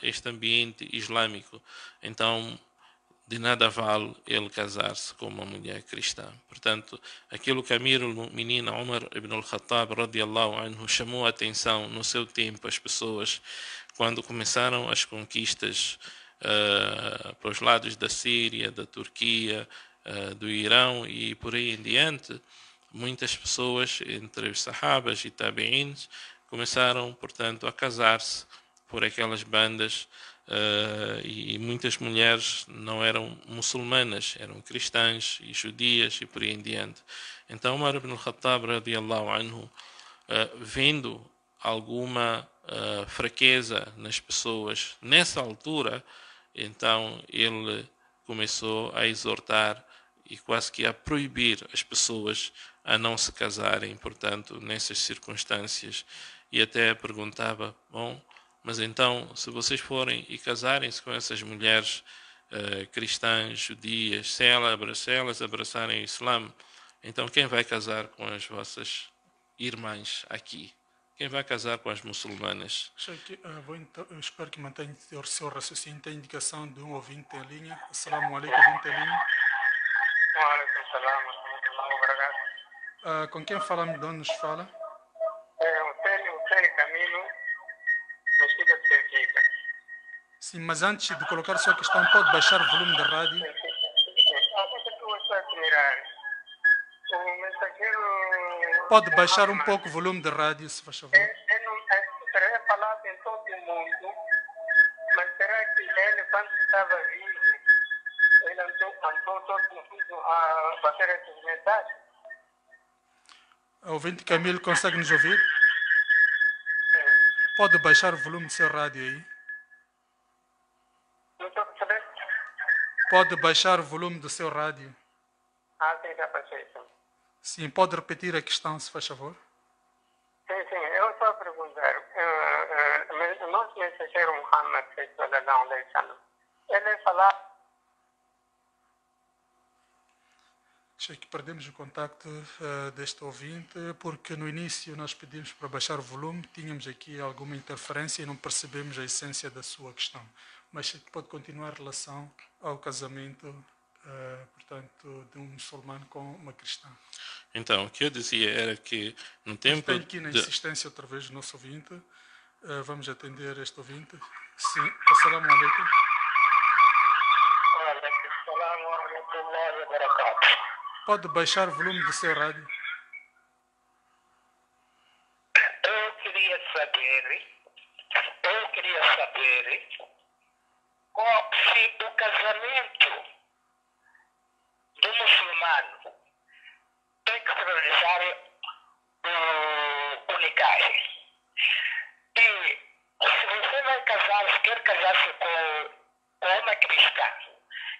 este ambiente islâmico, então de nada vale ele casar-se com uma mulher cristã. Portanto, aquilo que Amir al-Mu'minin Umar ibn al-Khattab radiyallahu anhu chamou a atenção no seu tempo as pessoas quando começaram as conquistas para os lados da Síria, da Turquia, do Irão e por aí em diante, muitas pessoas, entre os sahabas e tabi'ins, começaram, portanto, a casar-se por aquelas bandas e muitas mulheres não eram muçulmanas, eram cristãs e judias e por aí em diante. Então, Umar ibn al-Khattab, radiyallahu anhu, vendo alguma fraqueza nas pessoas nessa altura, então ele começou a exortar e quase que a proibir as pessoas a não se casarem, portanto, nessas circunstâncias. E até perguntava, bom, mas então, se vocês forem e casarem-se com essas mulheres cristãs, judias, se elas abraçarem o Islã, então quem vai casar com as vossas irmãs aqui? Quem vai casar com as muçulmanas? Eu espero que mantenha o seu raciocínio. Tem indicação de um ouvinte em linha. Assalamu alaikum, ouvinte em linha. Wa alaikum salam wa rahmatullahi wa barakatuh. Com quem falamos? De onde nos fala? Hussein Camilo, Mesquita de Sergipe. Sim, mas antes de colocar a sua questão, pode baixar o volume da rádio? Pode baixar um pouco o volume da rádio, se faz favor. Será falado em todo o mundo, mas será que ele, quando estava vivo, ele andou todo mundo a bater essas mensagens? O ouvinte Camilo consegue nos ouvir? Pode baixar o volume do seu rádio aí? Não estou percebendo. Pode baixar o volume do seu rádio? Sim, já passei isso. Sim, pode repetir a questão, se faz favor? Sim, eu só a perguntar. Nós mensageiro Muhammad sallallahu alaihi wasallam. Ele falava. Achei que perdemos o contacto deste ouvinte, porque no início nós pedimos para baixar o volume, tínhamos aqui alguma interferência e não percebemos a essência da sua questão. Mas pode continuar em relação ao casamento, portanto, de um muçulmano com uma cristã. Então, o que eu dizia era que no tempo... Tem aqui na insistência outra vez o nosso ouvinte. Vamos atender este ouvinte. Sim, assalamu alaikum. Pode baixar o volume do seu rádio. Eu queria saber se o casamento do muçulmano tem que realizar o nikah. E se você vai casar, se quer casar-se com uma cristã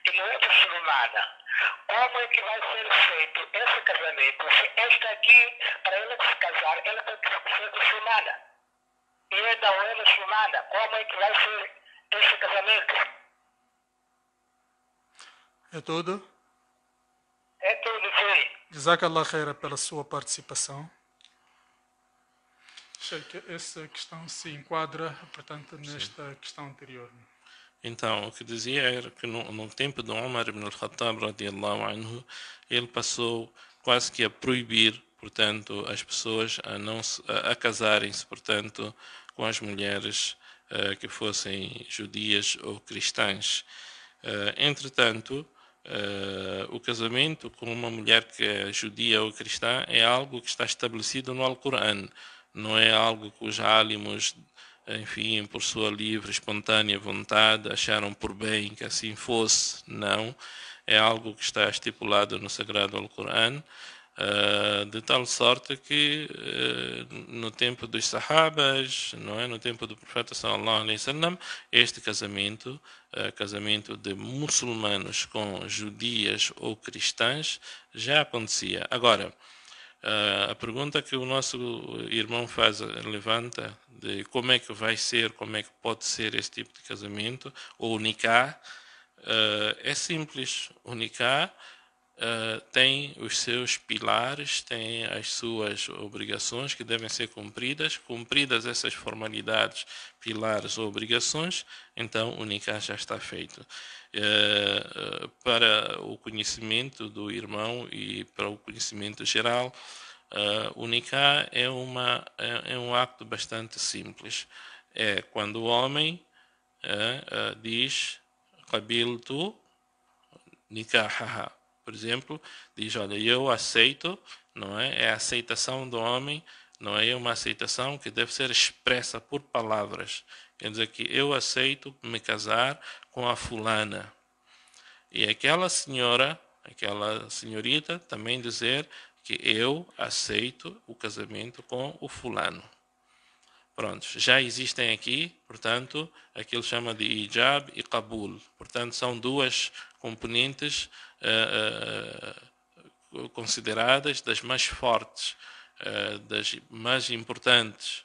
e não é muçulmana, como é que vai ser feito esse casamento? Se esta aqui, para ela se casar, ela tem que ser muçulmana. E ela não é muçulmana. Como é que vai ser esse casamento? É tudo? É tudo, sim. Jazakallah khaira pela sua participação. Achei que essa questão se enquadra, portanto, nesta questão anterior. Então, o que dizia era que no tempo de Umar ibn al-Khattab, radiallahu anhu, ele passou quase que a proibir, portanto, as pessoas a casarem-se, portanto, com as mulheres que fossem judias ou cristãs. Entretanto, o casamento com uma mulher que é judia ou cristã é algo que está estabelecido no Alcorão. Não é algo que os álимos, enfim, por sua livre, espontânea vontade, acharam por bem que assim fosse. Não. É algo que está estipulado no Sagrado Alcorão, de tal sorte que no tempo dos Sahabas, não é? No tempo do profeta sallallahu alaihi wasallam, este casamento, casamento de muçulmanos com judias ou cristãs, já acontecia. Agora, a pergunta que o nosso irmão levanta de como é que vai ser, como é que pode ser esse tipo de casamento, ou o nikah, é simples. O nikah tem os seus pilares, tem as suas obrigações que devem ser cumpridas. Cumpridas essas formalidades, pilares ou obrigações, então o nikah já está feito. Para o conhecimento do irmão e para o conhecimento geral, o nikah é um acto bastante simples. É quando o homem diz qabiltu nikahaha, por exemplo, diz, olha, eu aceito, não é? É a aceitação do homem, não é uma aceitação que deve ser expressa por palavras. Quer dizer que eu aceito me casar com a fulana. E aquela senhora, aquela senhorita também dizer que eu aceito o casamento com o fulano. Pronto, já existem aqui, portanto, aquilo chama de ijab e qabul. Portanto, são duas componentes consideradas das mais fortes, das mais importantes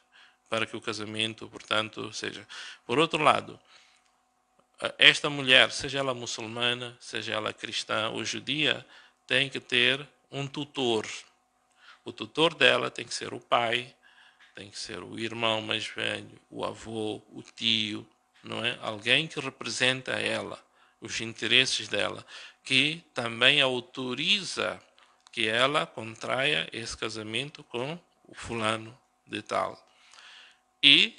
para que o casamento, portanto, seja. Por outro lado, esta mulher, seja ela muçulmana, seja ela cristã ou judia, tem que ter um tutor. O tutor dela tem que ser o pai, tem que ser o irmão mais velho, o avô, o tio, não é? Alguém que representa ela, os interesses dela, que também autoriza que ela contraia esse casamento com o fulano de tal. E,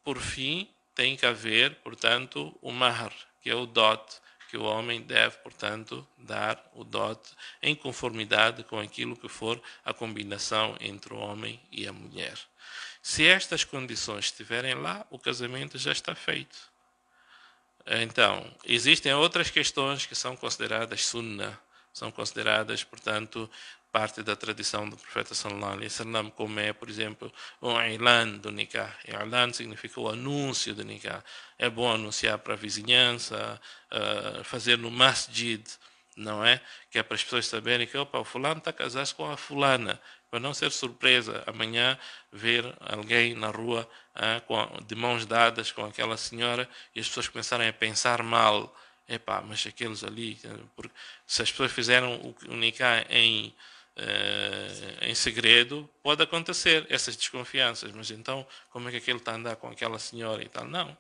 por fim, tem que haver, portanto, o mahr, que é o dote, que o homem deve, portanto, dar o dote em conformidade com aquilo que for a combinação entre o homem e a mulher. Se estas condições estiverem lá, o casamento já está feito. Então, existem outras questões que são consideradas sunnah, são consideradas, portanto, parte da tradição do profeta sallallahu alaihi wasallam, como é, por exemplo, o i'lan do nikah. I'lan significa o anúncio do nikah. É bom anunciar para a vizinhança, fazer no masjid, não é? Que é para as pessoas saberem que opa, o fulano está casado com a fulana, para não ser surpresa amanhã ver alguém na rua de mãos dadas com aquela senhora e as pessoas começarem a pensar mal. Epá, mas aqueles ali, porque se as pessoas fizeram o nikah em segredo, pode acontecer essas desconfianças, mas então como é que aquele está a andar com aquela senhora e tal? Não,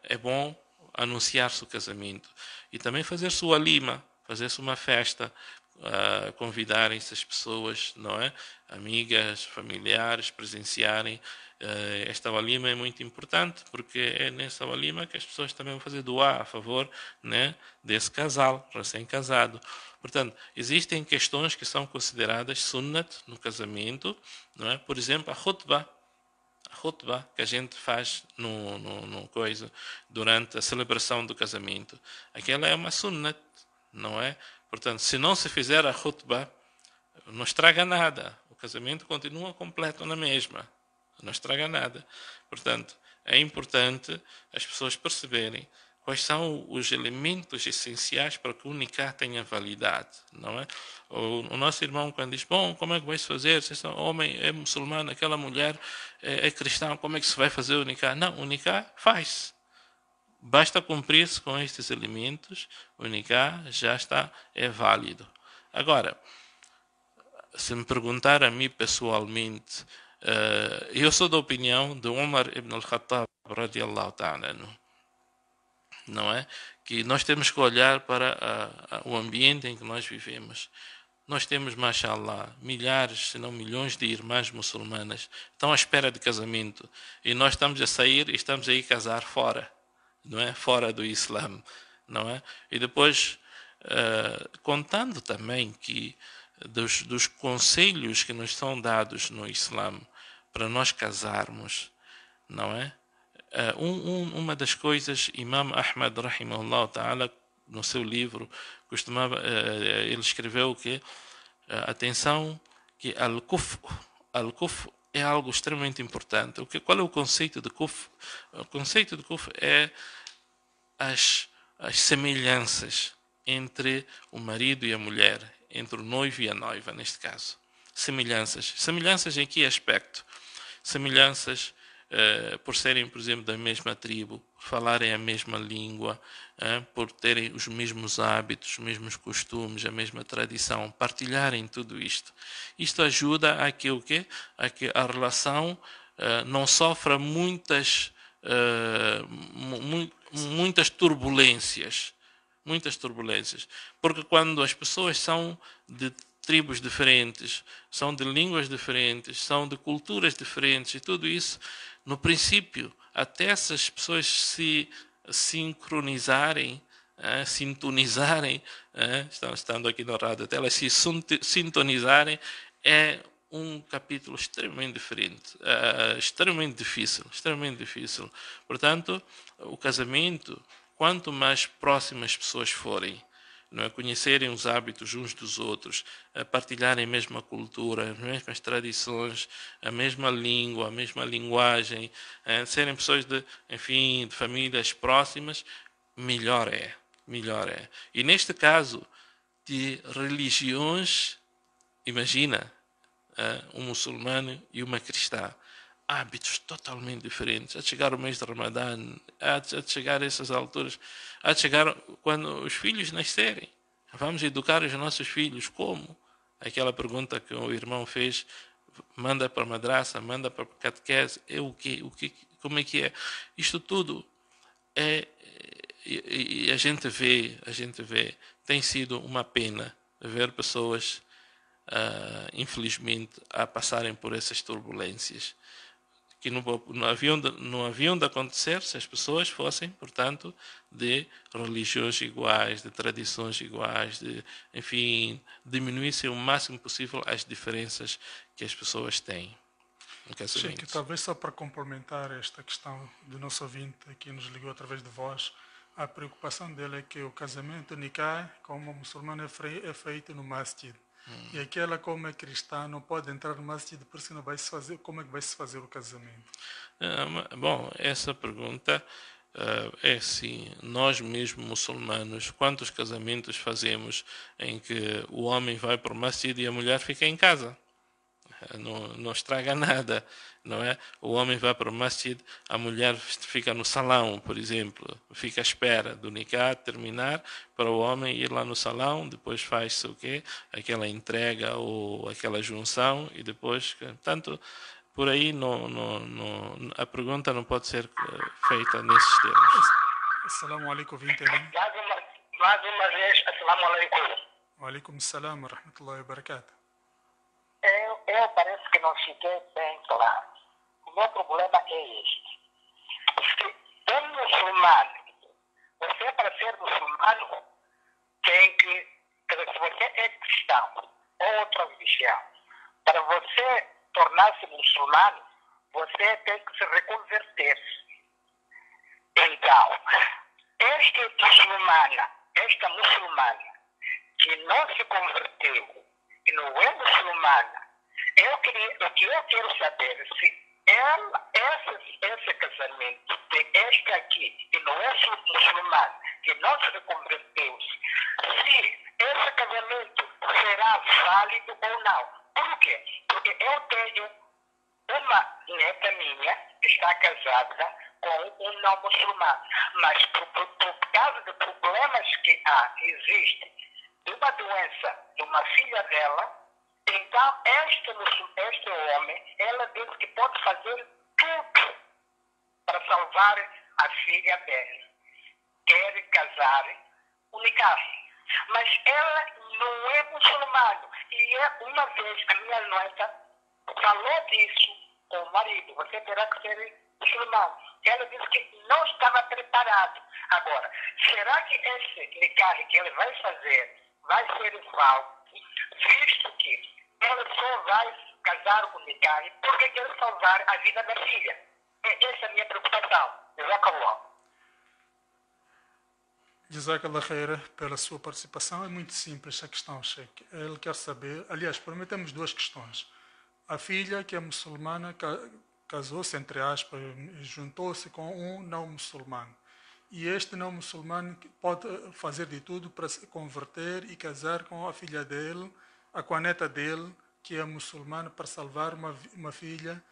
é bom anunciar-se o casamento e também fazer-se o walima, fazer-se uma festa, convidarem-se as pessoas, não é? Amigas, familiares, presenciarem. Esta walima é muito importante porque é nessa walima que as pessoas também vão fazer doar a favor, né, desse casal recém-casado. Portanto, existem questões que são consideradas sunnat no casamento, não é? Por exemplo, a khutbah que a gente faz no coisa durante a celebração do casamento. Aquela é uma sunnat, não é? Portanto, se não se fizer a khutbah, não estraga nada. O casamento continua completo na mesma. Não estraga nada. Portanto, é importante as pessoas perceberem quais são os elementos essenciais para que o nikah tenha validade, não é? O nosso irmão, quando diz, bom, como é que vai-se fazer? Se esse homem é muçulmano, aquela mulher é cristã, como é que se vai fazer o nikah? Não, o nikah faz. Basta cumprir-se com estes elementos, o nikah já é válido. Agora, se me perguntar a mim pessoalmente, eu sou da opinião de Umar ibn al-Khattab, radiallahu ta'ala anhu, não é? Que nós temos que olhar para o ambiente em que nós vivemos. Nós temos, mashallah, milhares, se não milhões de irmãs muçulmanas estão à espera de casamento e nós estamos a sair e estamos a ir casar fora, não é? Fora do Islã, não é? E depois, contando também que dos conselhos que nos são dados no Islã para nós casarmos, não é? Uma das coisas, Imam Ahmad, rahimahullah ta'ala, no seu livro, ele escreveu que, atenção, que al-kuf é algo extremamente importante. Qual é o conceito de kuf? O conceito de kuf é as semelhanças entre o marido e a mulher, entre o noivo e a noiva, neste caso. Semelhanças. Semelhanças em que aspecto? Semelhanças por serem, por exemplo, da mesma tribo, por falarem a mesma língua, por terem os mesmos hábitos, os mesmos costumes, a mesma tradição, partilharem tudo isto. Isto ajuda a que o quê? A que a relação não sofra muitas turbulências. Muitas turbulências. Porque quando as pessoas são de tribos diferentes, são de línguas diferentes, são de culturas diferentes e tudo isso, no princípio, até essas pessoas se sincronizarem, sintonizarem, estando aqui no rádio, até elas se sintonizarem, é um capítulo extremamente diferente, extremamente difícil. Portanto, o casamento, quanto mais próximas as pessoas forem, não é? Conhecerem os hábitos uns dos outros, partilharem a mesma cultura, as mesmas tradições, a mesma língua, a mesma linguagem, serem pessoas de famílias próximas, melhor é. E neste caso de religiões, imagina, um muçulmano e uma cristã, hábitos totalmente diferentes. A chegar o mês de Ramadã, a chegar a essas alturas, a chegar quando os filhos nascerem. Vamos educar os nossos filhos como? Aquela pergunta que o irmão fez, manda para a madraça, manda para a catequese, é o quê? Como é que é? Isto tudo e a gente vê, tem sido uma pena ver pessoas, infelizmente, a passarem por essas turbulências, que não haviam de acontecer se as pessoas fossem, portanto, de religiões iguais, de tradições iguais, diminuíssem o máximo possível as diferenças que as pessoas têm. Sim, que talvez só para complementar esta questão do nosso ouvinte que nos ligou através de voz, a preocupação dele é que o casamento nikah, como muçulmano, é feito no masjid. E aquela, como é cristã, não pode entrar no masjid, por isso não vai se fazer. Como é que vai se fazer o casamento? Bom, essa pergunta É assim, nós mesmos muçulmanos, quantos casamentos fazemos em que o homem vai para o masjid e a mulher fica em casa? Não estraga nada, não é? O homem vai para o masjid, a mulher fica no salão, por exemplo, fica à espera do nikah terminar para o homem ir lá no salão, depois faz-se o quê? Aquela entrega ou aquela junção e depois, tanto por aí a pergunta não pode ser feita nesses termos. Assalamu alaikum, vinte Mais uma vez, assalamu alaikum. Wa alaikum salam wa rahmatullahi wa barakatuh. Eu parece que não fiquei bem claro. O meu problema é este. Se um muçulmano, você para ser muçulmano tem que, se você é cristão ou outra religião, para você tornar-se muçulmano, você tem que se reconverter. Então, esta muçulmana que não se converteu e não é muçulmana, o que eu quero saber se esse casamento de esta aqui que não é muçulmana, que não se converteu, se esse casamento será válido ou não. Por quê? Porque eu tenho uma neta minha que está casada com um não muçulmano, mas por causa de problemas que existem, de uma doença de uma filha dela, então este homem, ela diz que pode fazer tudo para salvar a filha dela. Quer casar o nikah. Mas ela não é muçulmana. E uma vez a minha neta falou disso com o marido. Você terá que ser muçulmano. Ela disse que não estava preparado. Agora, será que esse nikah que ele vai fazer vai ser válido, visto que ela só vai casar com o nikah porque quer salvar a vida da filha? Essa é a minha preocupação. Jazakallah. Jazakallah khair pela sua participação. É muito simples a questão, Sheikh. Ele quer saber, aliás, prometemos duas questões. A filha, que é muçulmana, casou-se, entre aspas, juntou-se com um não muçulmano. E este não muçulmano pode fazer de tudo para se converter e casar com a filha dele, com a neta dele, que é muçulmana, para salvar uma filha,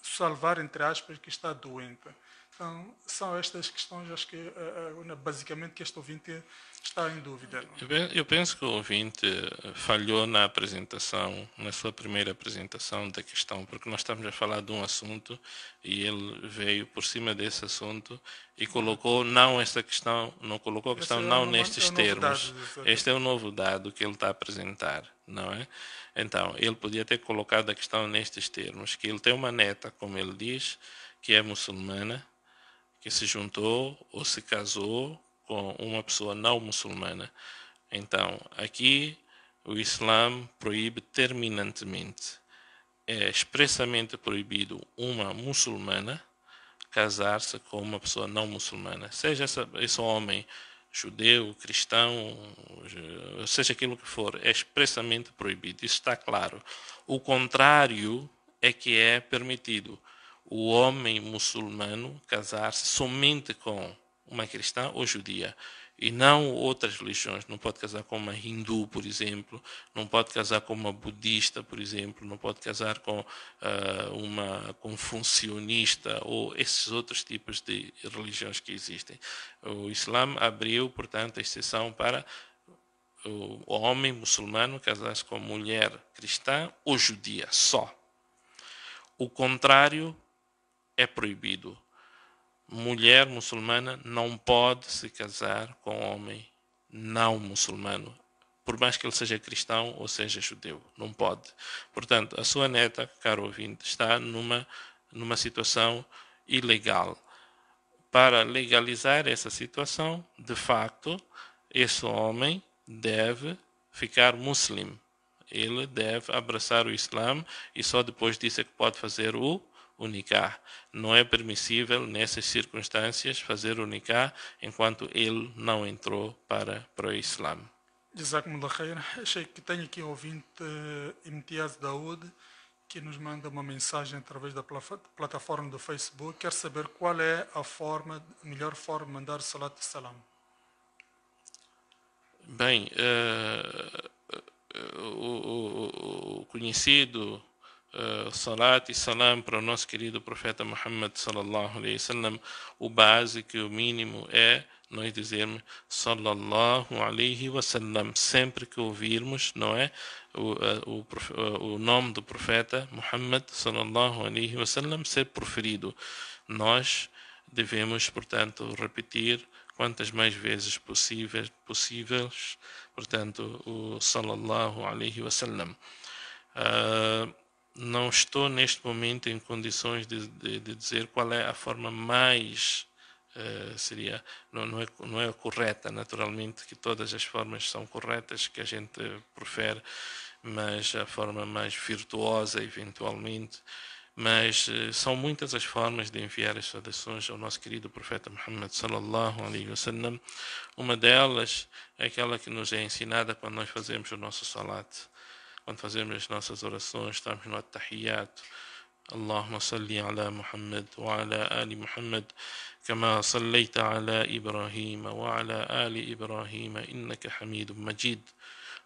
salvar, entre aspas, que está doente. Então, são estas questões, acho que basicamente que este ouvinte está em dúvida. Eu penso que o ouvinte falhou na apresentação, na sua primeira apresentação da questão, porque nós estamos a falar de um assunto e ele veio por cima desse assunto e colocou não esta questão, não colocou a questão não nestes termos. Este é o novo dado que ele está a apresentar, não é? Então, ele podia ter colocado a questão nestes termos, que ele tem uma neta, como ele diz, que é muçulmana, que se juntou ou se casou com uma pessoa não muçulmana. Então, aqui o Islã proíbe terminantemente. É expressamente proibido uma muçulmana casar-se com uma pessoa não muçulmana. Seja esse homem judeu, cristão, seja aquilo que for, é expressamente proibido. Isso está claro. O contrário é que é permitido. O homem muçulmano casar-se somente com uma cristã ou judia e não outras religiões. Não pode casar com uma hindu, por exemplo, não pode casar com uma budista, por exemplo, não pode casar com uma confucionista ou esses outros tipos de religiões que existem. O Islã abriu, portanto, a exceção para o homem muçulmano casar-se com mulher cristã ou judia, só. O contrário é proibido. Mulher muçulmana não pode se casar com homem não muçulmano, por mais que ele seja cristão ou seja judeu. Não pode. Portanto, a sua neta, caro ouvinte, está numa situação ilegal. Para legalizar essa situação, de facto, esse homem deve ficar muçulmano. Ele deve abraçar o Islã e só depois disso é que pode fazer o nikah. Não é permissível, nessas circunstâncias, fazer o nikah enquanto ele não entrou para o Islã. Jazakumullah khair. Achei que tenho aqui um ouvinte, Imtiaz Daoud, que nos manda uma mensagem através da plataforma do Facebook, quer saber qual é a melhor forma de mandar salat e salam. Bem, o conhecido salat e salam para o nosso querido profeta Muhammad sallallahu alaihi wasallam, o básico e o mínimo é nós dizermos sallallahu alaihi wasallam sempre que ouvirmos, não é, o nome do profeta Muhammad sallallahu alaihi wasallam ser proferido. Nós devemos, portanto, repetir quantas mais vezes possíveis, portanto, o sallallahu alaihi wasallam. Não estou neste momento em condições de dizer qual é a forma mais não é correta, naturalmente que todas as formas são corretas que a gente prefere, mas a forma mais virtuosa eventualmente, mas são muitas as formas de enviar as saudações ao nosso querido profeta Muhammad sallallahu alaihi wasallam. Uma delas é aquela que nos é ensinada quando nós fazemos o nosso salat. Quando fazemos as nossas orações, estamos no at-tahiyyat. Allahumma salli ala Muhammad wa ala ali Muhammad kama sallaita ala Ibrahim wa ala ali Ibrahim innaka Hamidum Majid.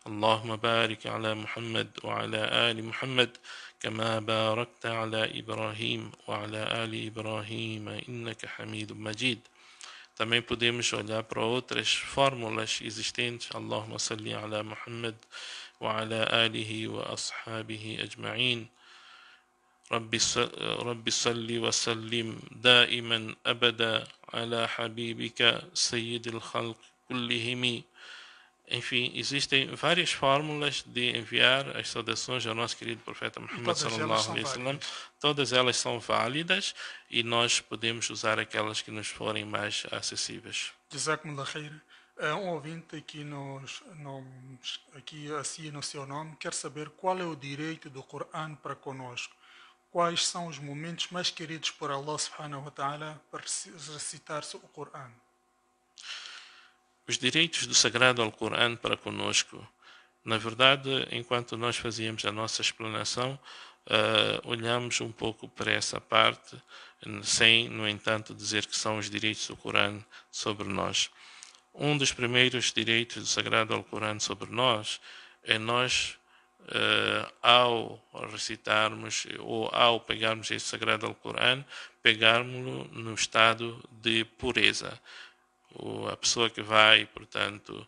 Allahumma barik ala Muhammad wa ala ali Muhammad kama barakta ala Ibrahim wa ala ali Ibrahim innaka Hamidum Majid. Também podemos olhar para outras fórmulas existentes. Allahumma salli ala Muhammad وعلى آله وأصحابه أجمعين رب صل وسلم دائما أبدا على حبيبك سيد الخلق كلهم. Enfim, existem várias fórmulas de enviar as saudações ao nosso querido profeta Muhammad sallallahu alaihi wasallam. Todas elas são válidas e nós podemos usar aquelas que nos forem mais acessíveis. Jazakumullah khair. Um ouvinte aqui assina o seu nome, quer saber qual é o direito do Coran para conosco. Quais são os momentos mais queridos por Allah subhanahu wa ta'ala para recitar-se o Coran? Os direitos do Sagrado Alcorão para conosco. Na verdade, enquanto nós fazíamos a nossa explanação, olhamos um pouco para essa parte, sem, no entanto, dizer que são os direitos do Corão sobre nós. Um dos primeiros direitos do Sagrado Alcorão sobre nós é nós, ao recitarmos ou ao pegarmos esse Sagrado Alcorão, pegarmos-lo no estado de pureza. A pessoa que vai, portanto,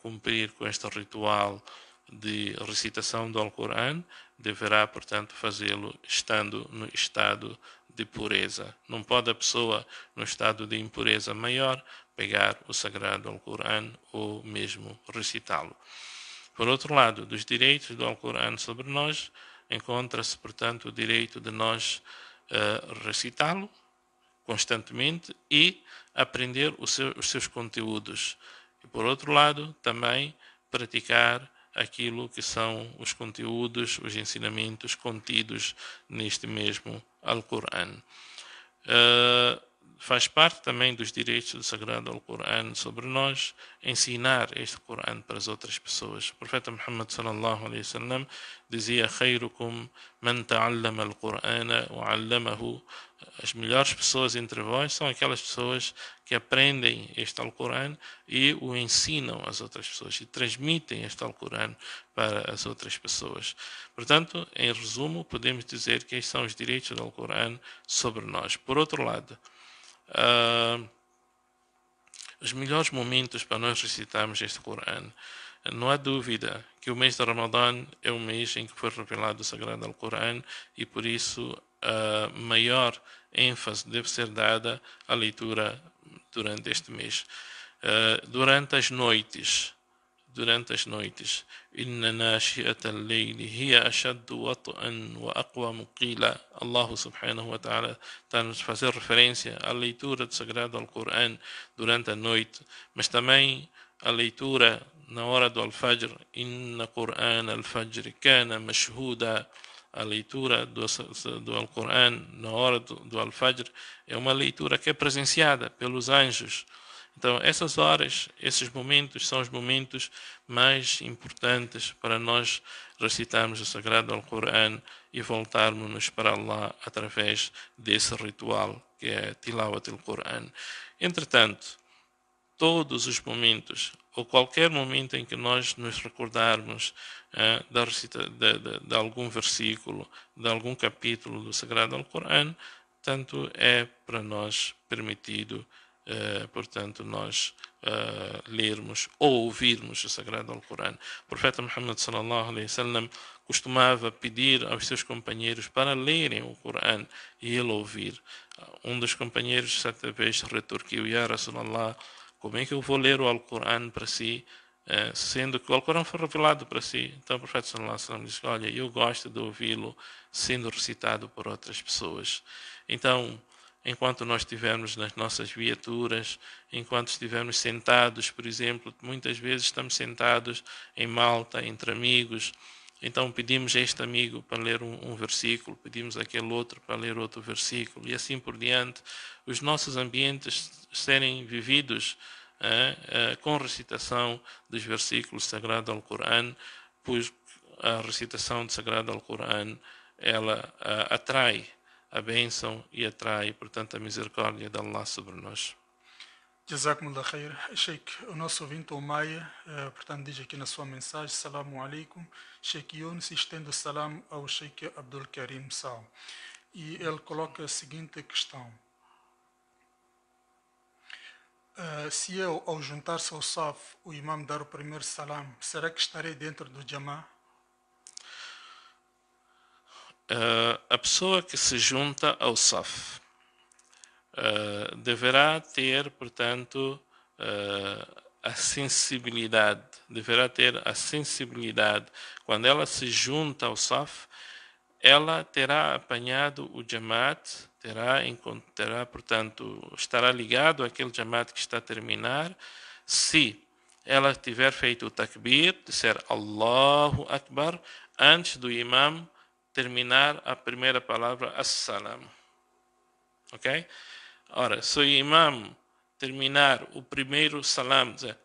cumprir com este ritual de recitação do Alcorão deverá, portanto, fazê-lo estando no estado de pureza. Não pode a pessoa, no estado de impureza maior, pegar o Sagrado Alcorão ou mesmo recitá-lo. Por outro lado, dos direitos do Alcorão sobre nós, encontra-se, portanto, o direito de nós recitá-lo constantemente e aprender os seus conteúdos. E, por outro lado, também praticar aquilo que são os conteúdos, os ensinamentos contidos neste mesmo Alcorão. Faz parte também dos direitos do Sagrado Alcorão sobre nós ensinar este Corão para as outras pessoas. O profeta Muhammad sallallahu alaihi wasallam dizia: "Khairukum man ta'allama al-Qur'ana wa 'allamahu." As melhores pessoas entre vós são aquelas pessoas que aprendem este Alcorão e o ensinam às outras pessoas e transmitem este Alcorão para as outras pessoas. Portanto, em resumo, podemos dizer que estes são os direitos do Alcorão sobre nós. Por outro lado, os melhores momentos para nós recitarmos este Corão. Não há dúvida que o mês de Ramadã é o mês em que foi revelado o Sagrado Alcorão e por isso a maior ênfase deve ser dada à leitura durante este mês. Durante as noites, inna nashi'ata al-layli hiya ashaddu wat'an wa aqwamu qila. Allah subhanahu wa ta'ala está-nos a fazer referência à leitura do Sagrado Alcorão durante a noite, mas também a leitura na hora do Al-Fajr. Inna Qur'an al-Fajr kana mashhuda. A leitura do Alcorão na hora do Al-Fajr é uma leitura que é presenciada pelos anjos. Então, essas horas, esses momentos são os momentos mais importantes para nós recitarmos o Sagrado Alcorão e voltarmos para Allah através desse ritual que é Tilawat al-Qur'an. Entretanto, todos os momentos, ou qualquer momento em que nós nos recordarmos de algum versículo, de algum capítulo do Sagrado Alcorão, tanto é para nós permitido, portanto, nós lermos ou ouvirmos o Sagrado Alcorão. O profeta Muhammad sallallahu alaihi wasallam costumava pedir aos seus companheiros para lerem o Corão e ele ouvir. Um dos companheiros certa vez retorquiu: Ya Rasulallah, como é que eu vou ler o Alcorão para si, sendo que o Alcorão foi revelado para si? Então o profeta sallallahu alaihi wasallam disse: olha, eu gosto de ouvi-lo sendo recitado por outras pessoas. Então, enquanto nós estivermos nas nossas viaturas, enquanto estivermos sentados, por exemplo, muitas vezes estamos sentados em Malta, entre amigos, então pedimos a este amigo para ler um versículo, pedimos àquele outro para ler outro versículo, e assim por diante, os nossos ambientes serem vividos com recitação dos versículos sagrados do Alcorão, pois a recitação do Sagrado Alcorão, ela atrai a bênção e atrai, portanto, a misericórdia de Allah sobre nós. Jazakumullah khair. Sheikh, o nosso ouvinte, o Maia, portanto, diz aqui na sua mensagem: Salamu alaikum. Sheikh Yunus estende o salam ao Sheikh Abdul Karim Sal. E ele coloca a seguinte questão: se eu, ao juntar-se ao Saf, o imam dar o primeiro salam, será que estarei dentro do Jamá? A pessoa que se junta ao Saf deverá ter, portanto, a sensibilidade, quando ela se junta ao Saf, ela terá apanhado o Jamaat, terá, portanto, estará ligado àquele Jamaat que está a terminar, se ela tiver feito o takbir, disser Allahu Akbar, antes do imam terminar a primeira palavra, As-Salam. Ok? Ora, se o imam terminar o primeiro salam, dizer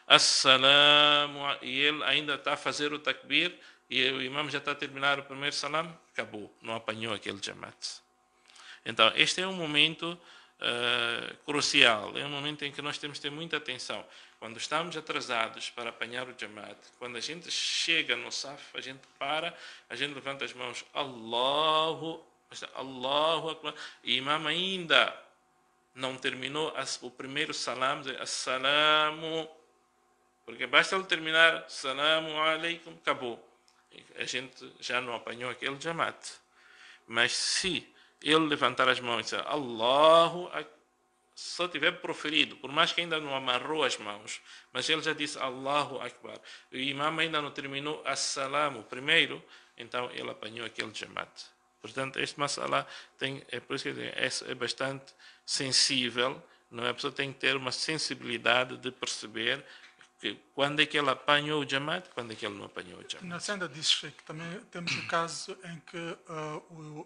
As-Salam, e ele ainda está a fazer o takbir, e o imam já está a terminar o primeiro salam, acabou, não apanhou aquele Jamaat. Então, este é um momento crucial, é um momento em que nós temos que ter muita atenção. Quando estamos atrasados para apanhar o Jamaat, quando a gente chega no Saf, a gente para, a gente levanta as mãos, Allahu Akbar, e o imam ainda não terminou o primeiro salam, Assalamu, porque basta ele terminar Assalamu alaikum, acabou. A gente já não apanhou aquele Jamaat. Mas se ele levantar as mãos e dizer Allahu Akbar, só tiver proferido, por mais que ainda não amarrou as mãos, mas ele já disse Allahu Akbar, o imam ainda não terminou As-Salamu primeiro, então ele apanhou aquele Jamaat. Portanto, este masala é por isso que é bastante sensível, não é? A pessoa tem que ter uma sensibilidade de perceber que quando é que ele apanhou o Jamaat, quando é que ele não apanhou o Jamaat. Na senda disso, que também temos o caso em que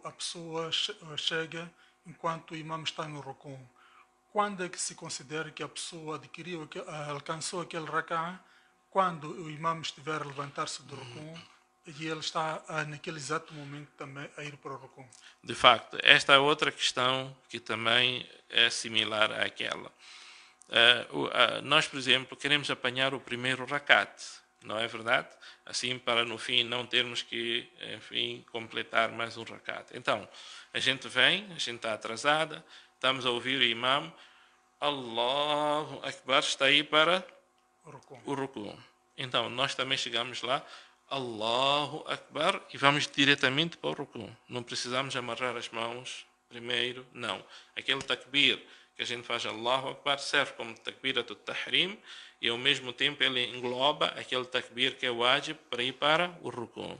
a pessoa chega enquanto o imam está no Rukun. Quando é que se considera que a pessoa alcançou aquele rak'ah? Quando o imam estiver a levantar-se do Rukun e ele está naquele exato momento também a ir para o Rukun. De facto, esta é outra questão que também é similar àquela. Nós, por exemplo, queremos apanhar o primeiro rakat, não é verdade? Assim, para no fim não termos que, enfim, completar mais um rakat. Então, a gente está atrasada, estamos a ouvir o imam, Allahu Akbar, está aí para o Rukun. Então, nós também chegamos lá, Allahu Akbar, e vamos diretamente para o Rukun. Não precisamos amarrar as mãos primeiro, não. Aquele takbir que a gente faz Allahu Akbar serve como takbirat al-tahrim e ao mesmo tempo ele engloba aquele takbir que é wajib para ir para o Rukun.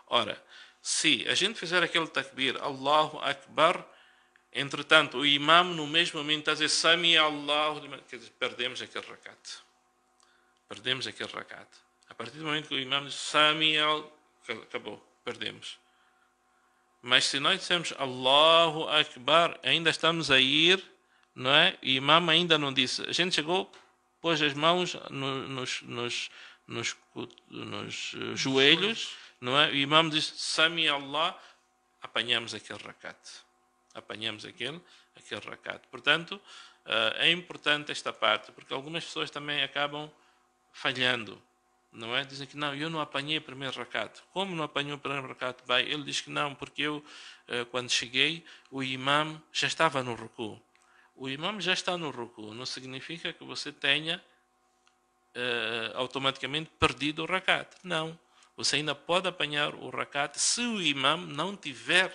Ora, se a gente fizer aquele takbir Allahu Akbar, entretanto o imam no mesmo momento está a dizer Sami Allahu, quer dizer, perdemos aquele rakat. A partir do momento que o imam diz Sami Allahu, acabou, perdemos. Mas se nós dissemos Allahu Akbar, ainda estamos a ir não é? E o imam ainda não disse. A gente chegou, pôs as mãos nos joelhos, não é? E o imam disse, Sami Allah, apanhamos aquele rakat. Apanhamos aquele rakat. Portanto, é importante esta parte, porque algumas pessoas também acabam falhando, não é? Dizem que não, eu não apanhei o primeiro rakat. Como não apanhou o primeiro rakat? Vai, ele diz que não, porque eu, quando cheguei, o imam já estava no ruku. O imam já está no ruku, não significa que você tenha automaticamente perdido o rakat. Não, você ainda pode apanhar o rakat se o imam não tiver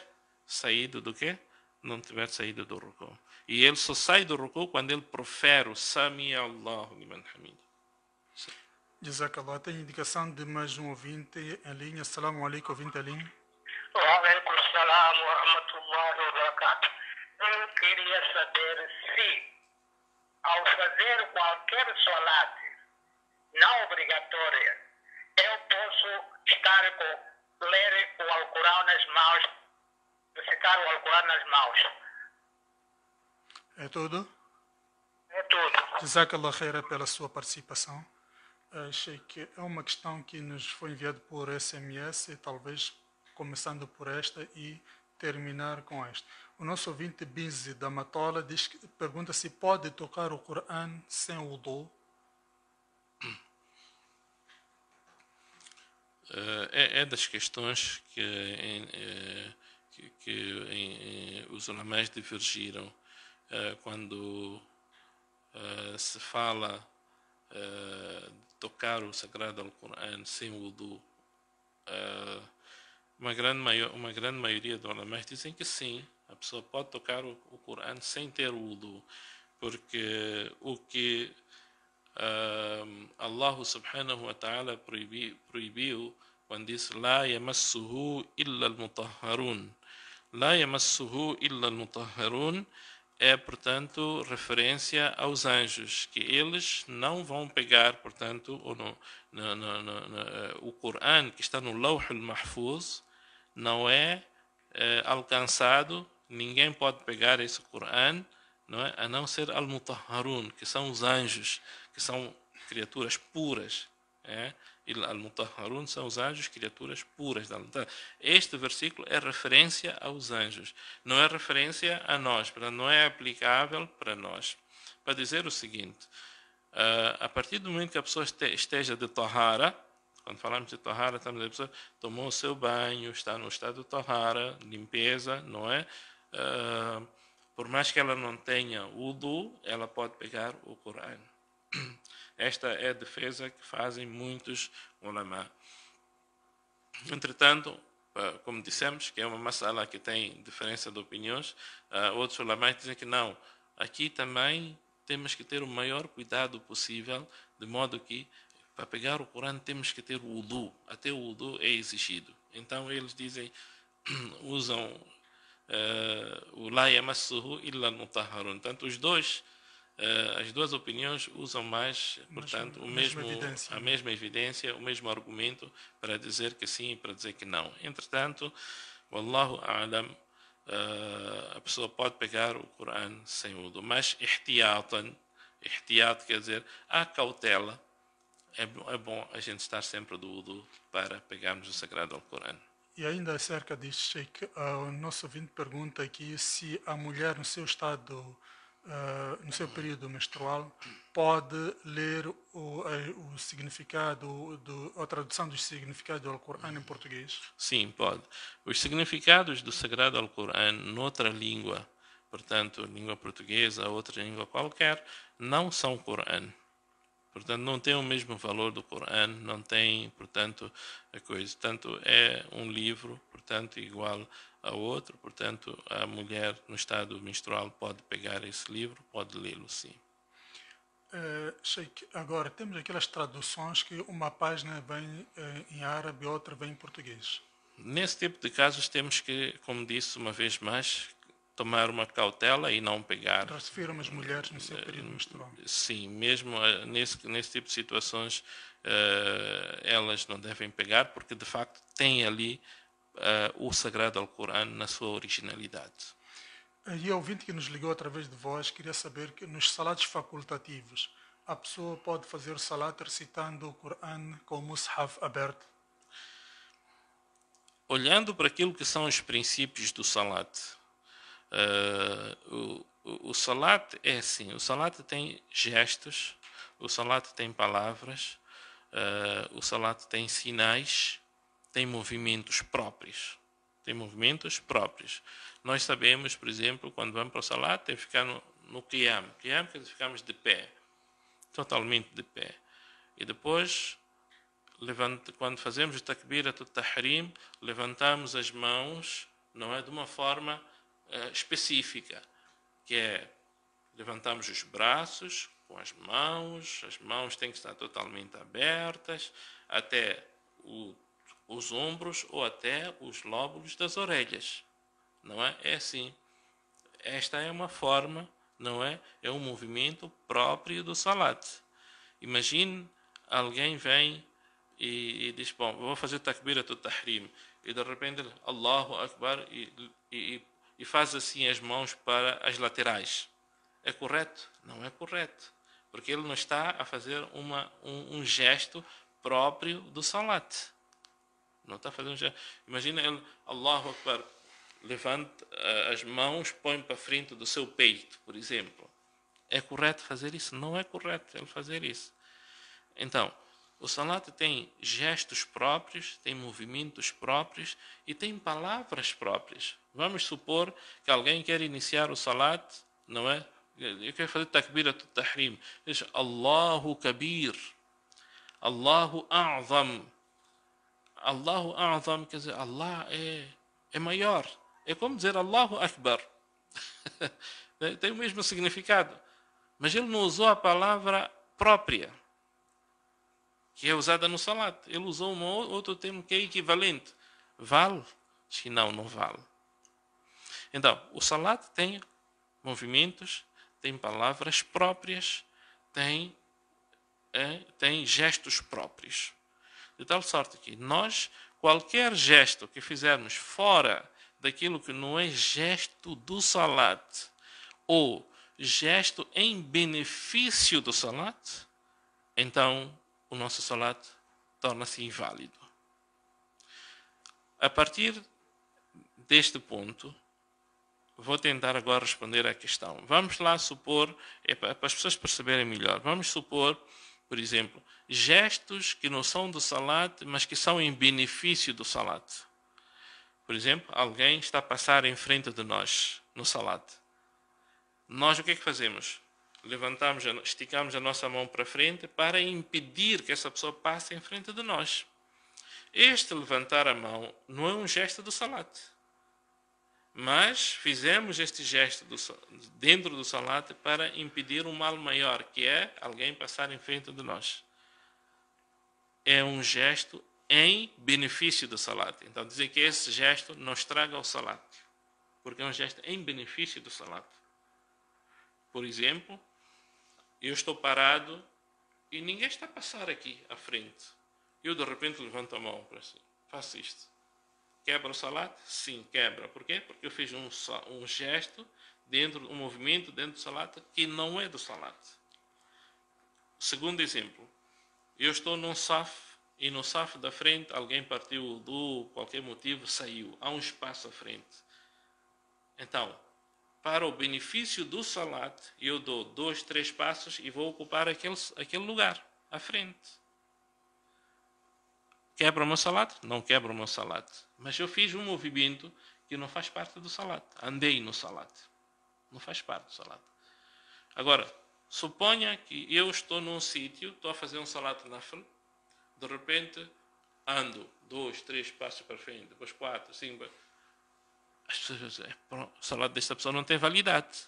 saído do quê? Não tiver saído do ruku. E ele só sai do ruku quando ele profere o Sami Allahu liman hamid. Jazakallah. Tem indicação de mais um ouvinte em linha. Assalamu alaikum, ouvinte em linha. Wa alaikum salam wa rahmatullahi wa barakatuh. Eu queria saber se, ao fazer qualquer salat não obrigatória, eu posso ler o Alcorão nas mãos, recitar o Alcorão nas mãos. É tudo? É tudo. Jazakallah khaira pela sua participação. Achei que é uma questão que nos foi enviada por SMS, e talvez começando por esta e terminar com esta. O nosso ouvinte Bizi da Matola pergunta se pode tocar o Corão sem wudu. É das questões que os ulamás divergiram quando se fala de tocar o Sagrado Alcorão sem wudu. Uma grande maioria dos ulamás dizem que sim, a pessoa pode tocar o Corão sem ter wudu, porque o que Allah subhanahu wa ta'ala proibiu quando disse La yamassuhu illa al-mutahharun. La yamassuhu illa al-mutahharun é, portanto, referência aos anjos, que eles não vão pegar, portanto, o Corão que está no Lawh al-Mahfuz não é alcançado, ninguém pode pegar esse Corão, não é? A não ser al-mutahharun, que são os anjos, que são criaturas puras. Al-mutahharun são os anjos, criaturas puras. Este versículo é referência aos anjos, não é referência a nós, não é aplicável para nós. Para dizer o seguinte, a partir do momento que a pessoa esteja de tahara, quando falamos de tahara, estamos a dizer que a pessoa tomou o seu banho, está no estado de tahara, limpeza, não é? Por mais que ela não tenha wudu, ela pode pegar o Corão. Esta é a defesa que fazem muitos ulama. Entretanto, como dissemos, que é uma masala que tem diferença de opiniões, outros ulama dizem que não. Aqui também temos que ter o maior cuidado possível, de modo que, para pegar o Corão, temos que ter o wudu. Até o wudu é exigido. Então, eles dizem, usam o la yamassuhu illa al-mutahharun. Tanto as duas opiniões usam mais, portanto, a mesma evidência, o mesmo argumento para dizer que sim e para dizer que não. Entretanto, wallahu a'lam, a pessoa pode pegar o Corão sem wudu, mas ihtiyat quer dizer, há cautela. É bom a gente estar sempre do wudu para pegarmos o Sagrado Alcorão. E ainda acerca disto, Sheikh, o nosso ouvinte pergunta aqui se a mulher no seu estado, no seu período menstrual, pode ler o significado, a tradução dos significados do Alcorão em português? Sim, pode. Os significados do Sagrado Alcorão noutra língua, portanto, língua portuguesa, outra língua qualquer, não são Corão. Portanto, não tem o mesmo valor do Corão, não tem, portanto, a coisa. Portanto, é um livro, portanto, igual a outro. Portanto, a mulher no estado menstrual pode pegar esse livro, pode lê-lo, sim. Sheikh, agora temos aquelas traduções que uma página vem em árabe e outra vem em português. Nesse tipo de casos temos que, como disse uma vez mais, tomar uma cautela e não pegar. Refiro-me às mulheres no seu período menstrual. Sim, mesmo nesse tipo de situações elas não devem pegar, porque de facto tem ali o Sagrado Alcorão na sua originalidade. E o ouvinte que nos ligou através de voz queria saber que nos salatos facultativos a pessoa pode fazer salat recitando o Coran com o mushaf aberto? Olhando para aquilo que são os princípios do salat, o salat é assim, o salat tem gestos, o salat tem palavras, o salat tem sinais, tem movimentos próprios. Nós sabemos, por exemplo, quando vamos para o salat, tem que ficar no qiyam. Qiyam quer dizer, ficamos de pé, totalmente de pé. E depois, quando fazemos o takbirat al-tahrim, levantamos as mãos, não é, de uma forma específica, que é, levantamos os braços com as mãos têm que estar totalmente abertas, até os ombros ou até os lóbulos das orelhas, não é? É assim. Esta é uma forma, não é? É um movimento próprio do salat. Imagine alguém vem e diz, bom, vou fazer takbirat al-tahrim, e de repente Allahu Akbar e faz assim as mãos para as laterais. É correto? Não é correto, porque ele não está a fazer um gesto próprio do salat. Não está fazendo um gesto. Imagina ele, Allahu Akbar, levanta as mãos, põe para frente do seu peito, por exemplo. É correto fazer isso? Não é correto ele fazer isso. Então, o salat tem gestos próprios, tem movimentos próprios e tem palavras próprias. Vamos supor que alguém quer iniciar o salat, não é? Eu quero fazer takbirat al-tahrim. Diz Allahu Kabir, Allahu A'zam. Allahu A'zam quer dizer Allah é maior. É como dizer Allahu Akbar. Tem o mesmo significado. Mas ele não usou a palavra própria, que é usada no salat. Ele usou um outro termo que é equivalente. Vale? Acho que não vale. Então, o salat tem movimentos, tem palavras próprias, tem gestos próprios. De tal sorte que nós, qualquer gesto que fizermos fora daquilo que não é gesto do salat, ou gesto em benefício do salat, então o nosso salat torna-se inválido. A partir deste ponto, vou tentar agora responder à questão. Vamos lá supor, para as pessoas perceberem melhor, vamos supor, por exemplo, gestos que não são do salat, mas que são em benefício do salat. Por exemplo, alguém está a passar em frente de nós no salat. Nós o que é que fazemos? Esticamos a nossa mão para frente para impedir que essa pessoa passe em frente de nós. Este levantar a mão não é um gesto do salat. Mas fizemos este gesto dentro do salat para impedir um mal maior, que é alguém passar em frente de nós. É um gesto em benefício do salat. Então, dizer que esse gesto não estraga o salat, porque é um gesto em benefício do salat. Por exemplo, eu estou parado e ninguém está a passar aqui à frente. Eu, de repente, levanto a mão para cima. Faço isto. Quebra o salat? Sim, quebra. Por quê? Porque eu fiz um gesto, um movimento dentro do salat que não é do salat. Segundo exemplo, eu estou num saf e no saf da frente alguém partiu o wudu, qualquer motivo, saiu. Há um espaço à frente. Então, para o benefício do salat, eu dou 2, 3 passos e vou ocupar aquele lugar à frente. Quebra o meu salat? Não quebra o meu salat. Mas eu fiz um movimento que não faz parte do salat. Andei no salat. Não faz parte do salat. Agora, suponha que eu estou num sítio, estou a fazer um salat nafl, de repente ando 2, 3 passos para frente, depois 4, 5. As pessoas dizem, o salat desta pessoa não tem validade.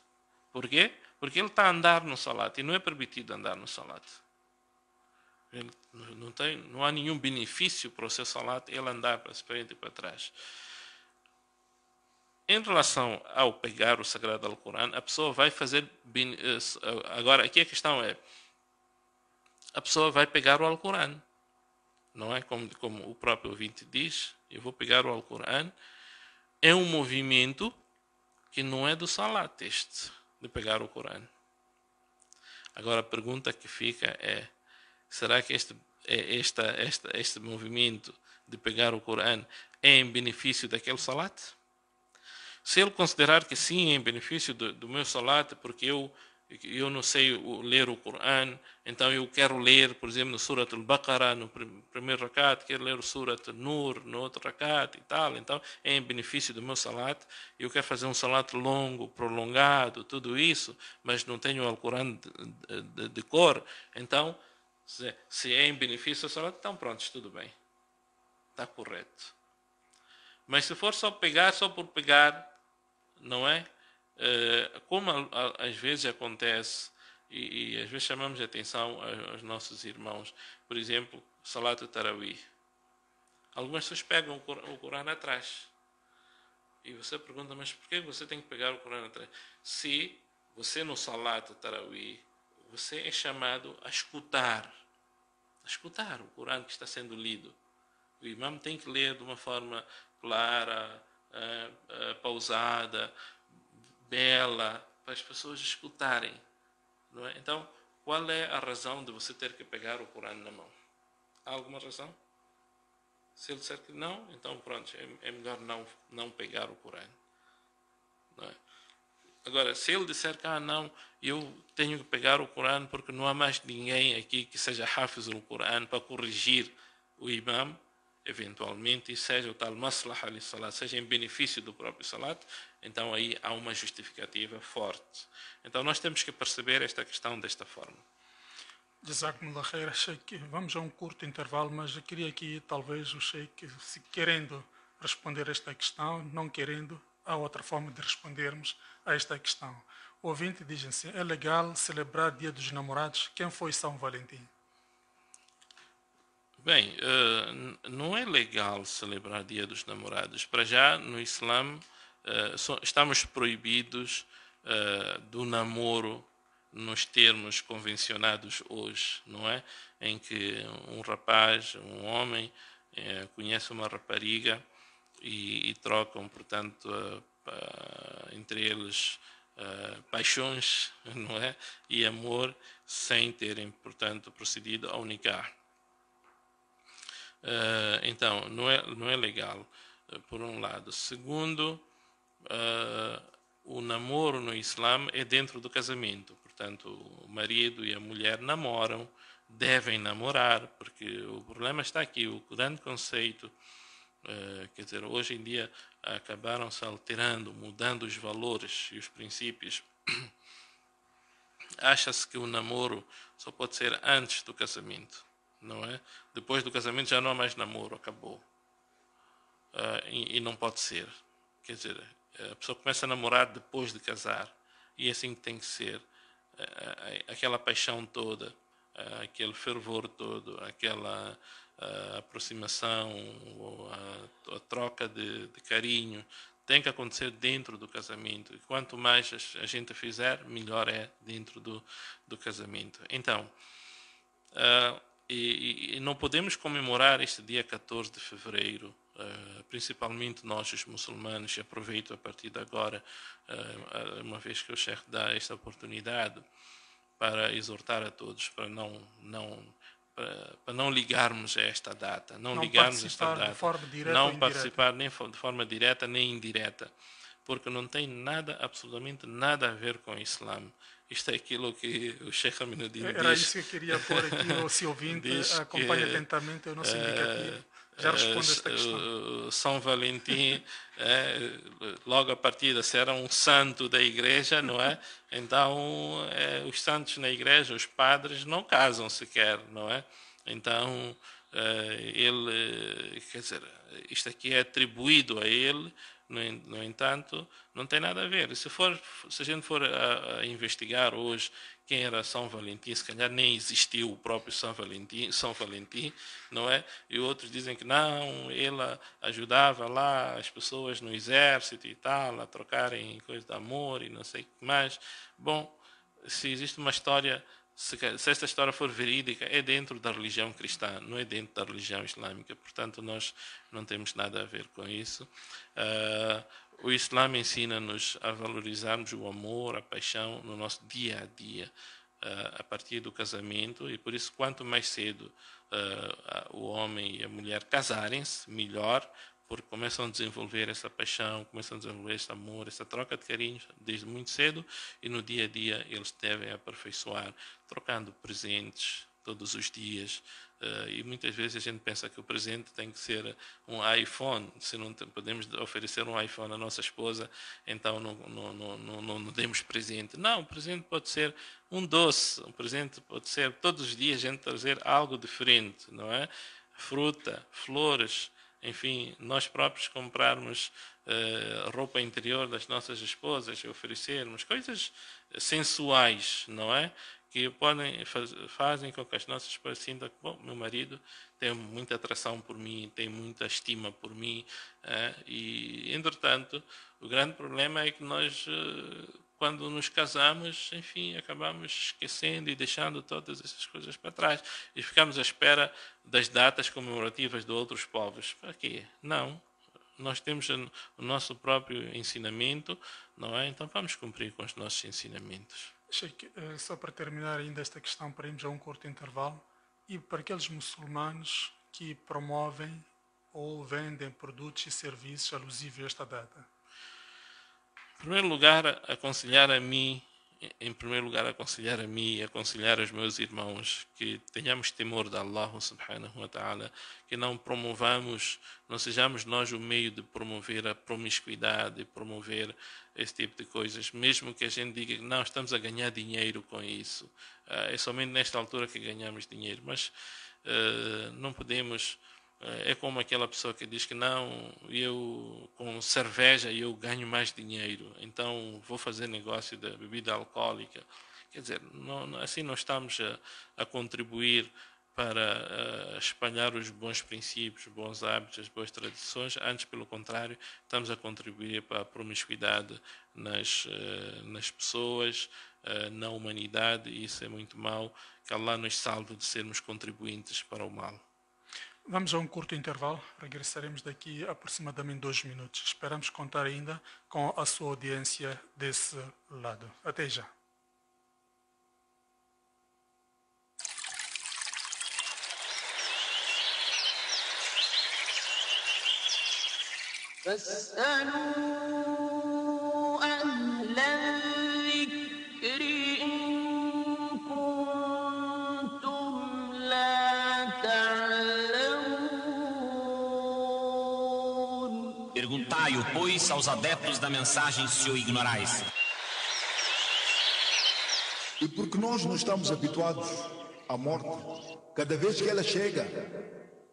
Por quê? Porque ele está a andar no salat e não é permitido andar no salat. Ele não há nenhum benefício para o seu salat ele andar para frente e para trás. Em relação ao pegar o Sagrado Alcorão, a pessoa vai fazer... Agora, aqui a questão é, a pessoa vai pegar o Alcorão. Não é como o próprio ouvinte diz, eu vou pegar o Alcorão. É um movimento que não é do salat este, de pegar o Corão. Agora a pergunta que fica é, será que este movimento de pegar o Corão é em benefício daquele salat? Se ele considerar que sim, é em benefício do meu salat, porque eu não sei ler o Corão, então eu quero ler, por exemplo, no Surat al-Baqarah, no primeiro rakat, quero ler o Surat al-Nur, no outro rakat e tal, então é em benefício do meu salat, eu quero fazer um salat longo, prolongado, tudo isso, mas não tenho o Corão de cor, então, se é em benefício do salat, então pronto, tudo bem, está correto. Mas se for só por pegar, não é? Como às vezes acontece, e às vezes chamamos de atenção aos nossos irmãos, por exemplo, Salat al-Tarawih. Algumas pessoas pegam o Corão atrás. E você pergunta, mas por que você tem que pegar o Corão atrás? Se você no Salat al-Tarawih, você é chamado a escutar o Corão que está sendo lido. O imam tem que ler de uma forma clara, pausada, bela, para as pessoas escutarem. Não é? Então, qual é a razão de você ter que pegar o Corão na mão? Há alguma razão? Se ele disser que não, então pronto, é melhor não pegar o Corão. Não é? Agora, se ele disser que não, eu tenho que pegar o Corão porque não há mais ninguém aqui que seja hafiz do Corão para corrigir o imam, eventualmente, seja o tal maslaha ali salat, seja em benefício do próprio salat, então aí há uma justificativa forte. Então nós temos que perceber esta questão desta forma. Jazakumullah khair, Sheikh. Vamos a um curto intervalo, mas eu queria aqui, talvez, o Sheikh, se querendo responder esta questão, não querendo, há outra forma de respondermos a esta questão. O ouvinte diz assim, é legal celebrar Dia dos Namorados? Quem foi São Valentim? Bem, não é legal celebrar Dia dos Namorados. Para já, no Islã, estamos proibidos do namoro nos termos convencionados hoje, não é? Em que um rapaz, um homem, conhece uma rapariga e trocam, portanto, entre eles paixões, não é? E amor, sem terem, portanto, procedido ao nikah. Então, não é legal, por um lado. Segundo, o namoro no Islã é dentro do casamento. Portanto, o marido e a mulher namoram, devem namorar, porque o problema está aqui. O grande conceito, quer dizer, hoje em dia acabaram-se alterando, mudando os valores e os princípios. Acha-se que o namoro só pode ser antes do casamento. Não é? Depois do casamento já não há mais namoro, acabou. E não pode ser. Quer dizer, a pessoa começa a namorar depois de casar. E é assim que tem que ser. Aquela paixão toda, aquele fervor todo, aquela aproximação, a troca de carinho, tem que acontecer dentro do casamento. E quanto mais a gente fizer, melhor é dentro do casamento. Então, e não podemos comemorar este dia 14 de fevereiro, principalmente nós os muçulmanos, e aproveito a partir de agora, uma vez que o Sheikh dá esta oportunidade, para exortar a todos, para não ligarmos a esta data, não participar nem de forma direta nem indireta, porque não tem absolutamente nada a ver com o Islã. Isto é aquilo que o Sheikh Aminuddin diz. Era isso que eu queria pôr aqui, se ouvinte acompanha atentamente o nosso indicativo. Já responde esta questão. São Valentim, logo a partida, será um santo da igreja, não é? Então, os santos na igreja, os padres, não casam sequer, não é? Então, ele, quer dizer, isto aqui é atribuído a ele. No entanto, não tem nada a ver. Se a gente for a investigar hoje quem era São Valentim, se calhar nem existiu o próprio São Valentim, não é? E outros dizem que não, ele ajudava lá as pessoas no exército e tal, a trocarem coisas de amor e não sei o que mais. Bom, se existe uma história se esta história for verídica, é dentro da religião cristã, não é dentro da religião islâmica. Portanto, nós não temos nada a ver com isso. O Islã ensina-nos a valorizarmos o amor, a paixão no nosso dia a dia, a partir do casamento, e por isso, quanto mais cedo o homem e a mulher casarem-se, melhor, porque começam a desenvolver essa paixão, começam a desenvolver esse amor, essa troca de carinho desde muito cedo, e no dia a dia eles devem aperfeiçoar, trocando presentes todos os dias. E muitas vezes a gente pensa que o presente tem que ser um iPhone. Se não podemos oferecer um iPhone à nossa esposa, então não demos presente. Não, o presente pode ser um doce, um presente pode ser todos os dias a gente trazer algo diferente, não é? Fruta, flores, enfim, nós próprios comprarmos roupa interior das nossas esposas, oferecermos coisas sensuais, não é? Que fazem com que as nossas esposas sintam que, bom, meu marido tem muita atração por mim, tem muita estima por mim, e, entretanto, o grande problema é que nós, quando nos casamos, enfim, acabamos esquecendo e deixando todas essas coisas para trás e ficamos à espera das datas comemorativas de outros povos. Para quê? Não. Nós temos o nosso próprio ensinamento, não é? Então vamos cumprir com os nossos ensinamentos. Sheikh, só para terminar ainda esta questão, para irmos a um curto intervalo, e para aqueles muçulmanos que promovem ou vendem produtos e serviços alusivos a esta data? Em primeiro lugar, aconselhar a mim e aconselhar aos meus irmãos que tenhamos temor de Allah subhanahu wa ta'ala, que não sejamos nós o meio de promover a promiscuidade, promover esse tipo de coisas, mesmo que a gente diga que não, estamos a ganhar dinheiro com isso. É somente nesta altura que ganhamos dinheiro, mas não podemos. É como aquela pessoa que diz que não, eu com cerveja eu ganho mais dinheiro, então vou fazer negócio da bebida alcoólica. Quer dizer, assim não estamos a contribuir para espalhar os bons princípios, os bons hábitos, as boas tradições. Antes, pelo contrário, estamos a contribuir para a promiscuidade nas pessoas, na humanidade, e isso é muito mau. Que Allah nos salve de sermos contribuintes para o mal. Vamos a um curto intervalo, regressaremos daqui a aproximadamente 2 minutos. Esperamos contar ainda com a sua audiência desse lado. Até já. Perguntai-o, pois, aos adeptos da mensagem, se o ignorais. E porque nós não estamos habituados à morte, cada vez que ela chega,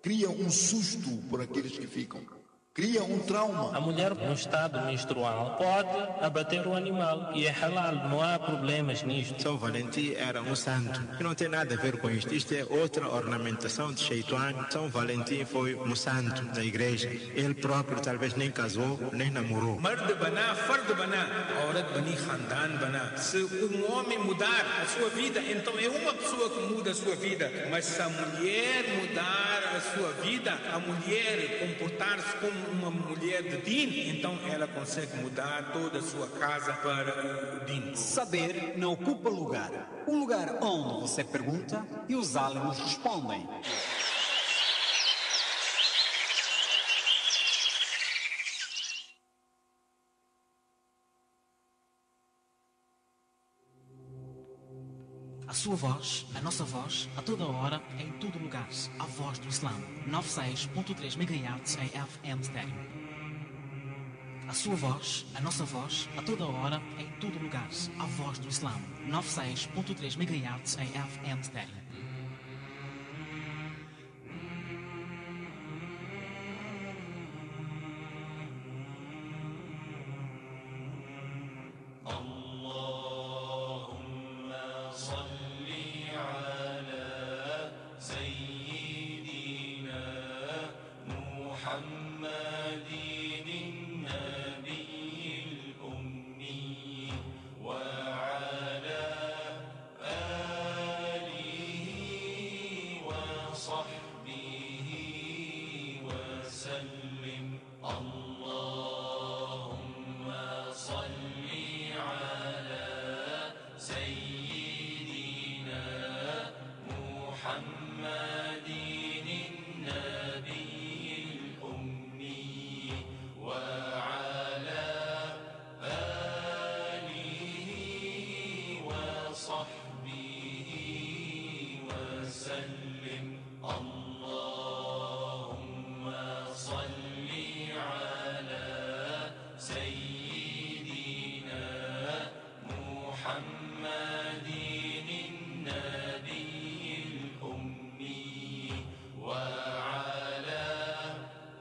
cria um susto por aqueles que ficam. Cria um trauma. A mulher no estado menstrual pode abater o animal e é halal, não há problemas nisto. São Valentim era um santo, que não tem nada a ver com isto. Isto é outra ornamentação de Shaitan. São Valentim foi um santo da igreja. Ele próprio talvez nem casou, nem namorou. Mard bana, fard bana, aurat bani, khandan bana. Se um homem mudar a sua vida, então é uma pessoa que muda a sua vida. Mas se a mulher mudar a sua vida, a mulher comportar-se como uma mulher de din, então ela consegue mudar toda a sua casa para o din. Saber não ocupa lugar. Um lugar onde você pergunta e os aliens respondem. A sua voz, a nossa voz, a toda hora, em todo lugar. A voz do Islã. 96.3 MHz em FM estéreo. A sua voz, a nossa voz, a toda hora, em todo lugar. A voz do Islã. 96.3 MHz em FM estéreo. وسلم اللهم صل على سيدنا محمد النبي الأمي وعلى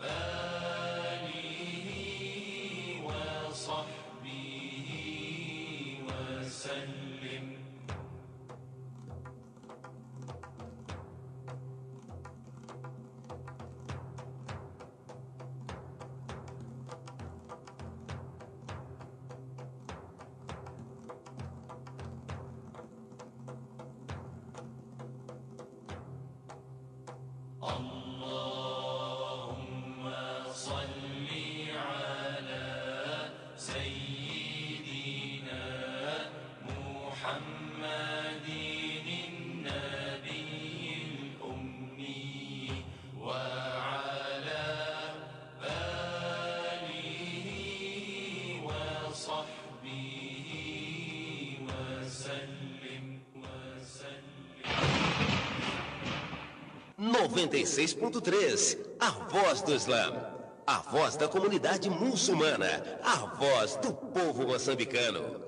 آله وصحبه وسلم. اللهم صل على سيدنا محمد النبي الأمي وعلى آله وصحبه وسلم 96.3, a voz do Islã, a voz da comunidade muçulmana, a voz do povo moçambicano.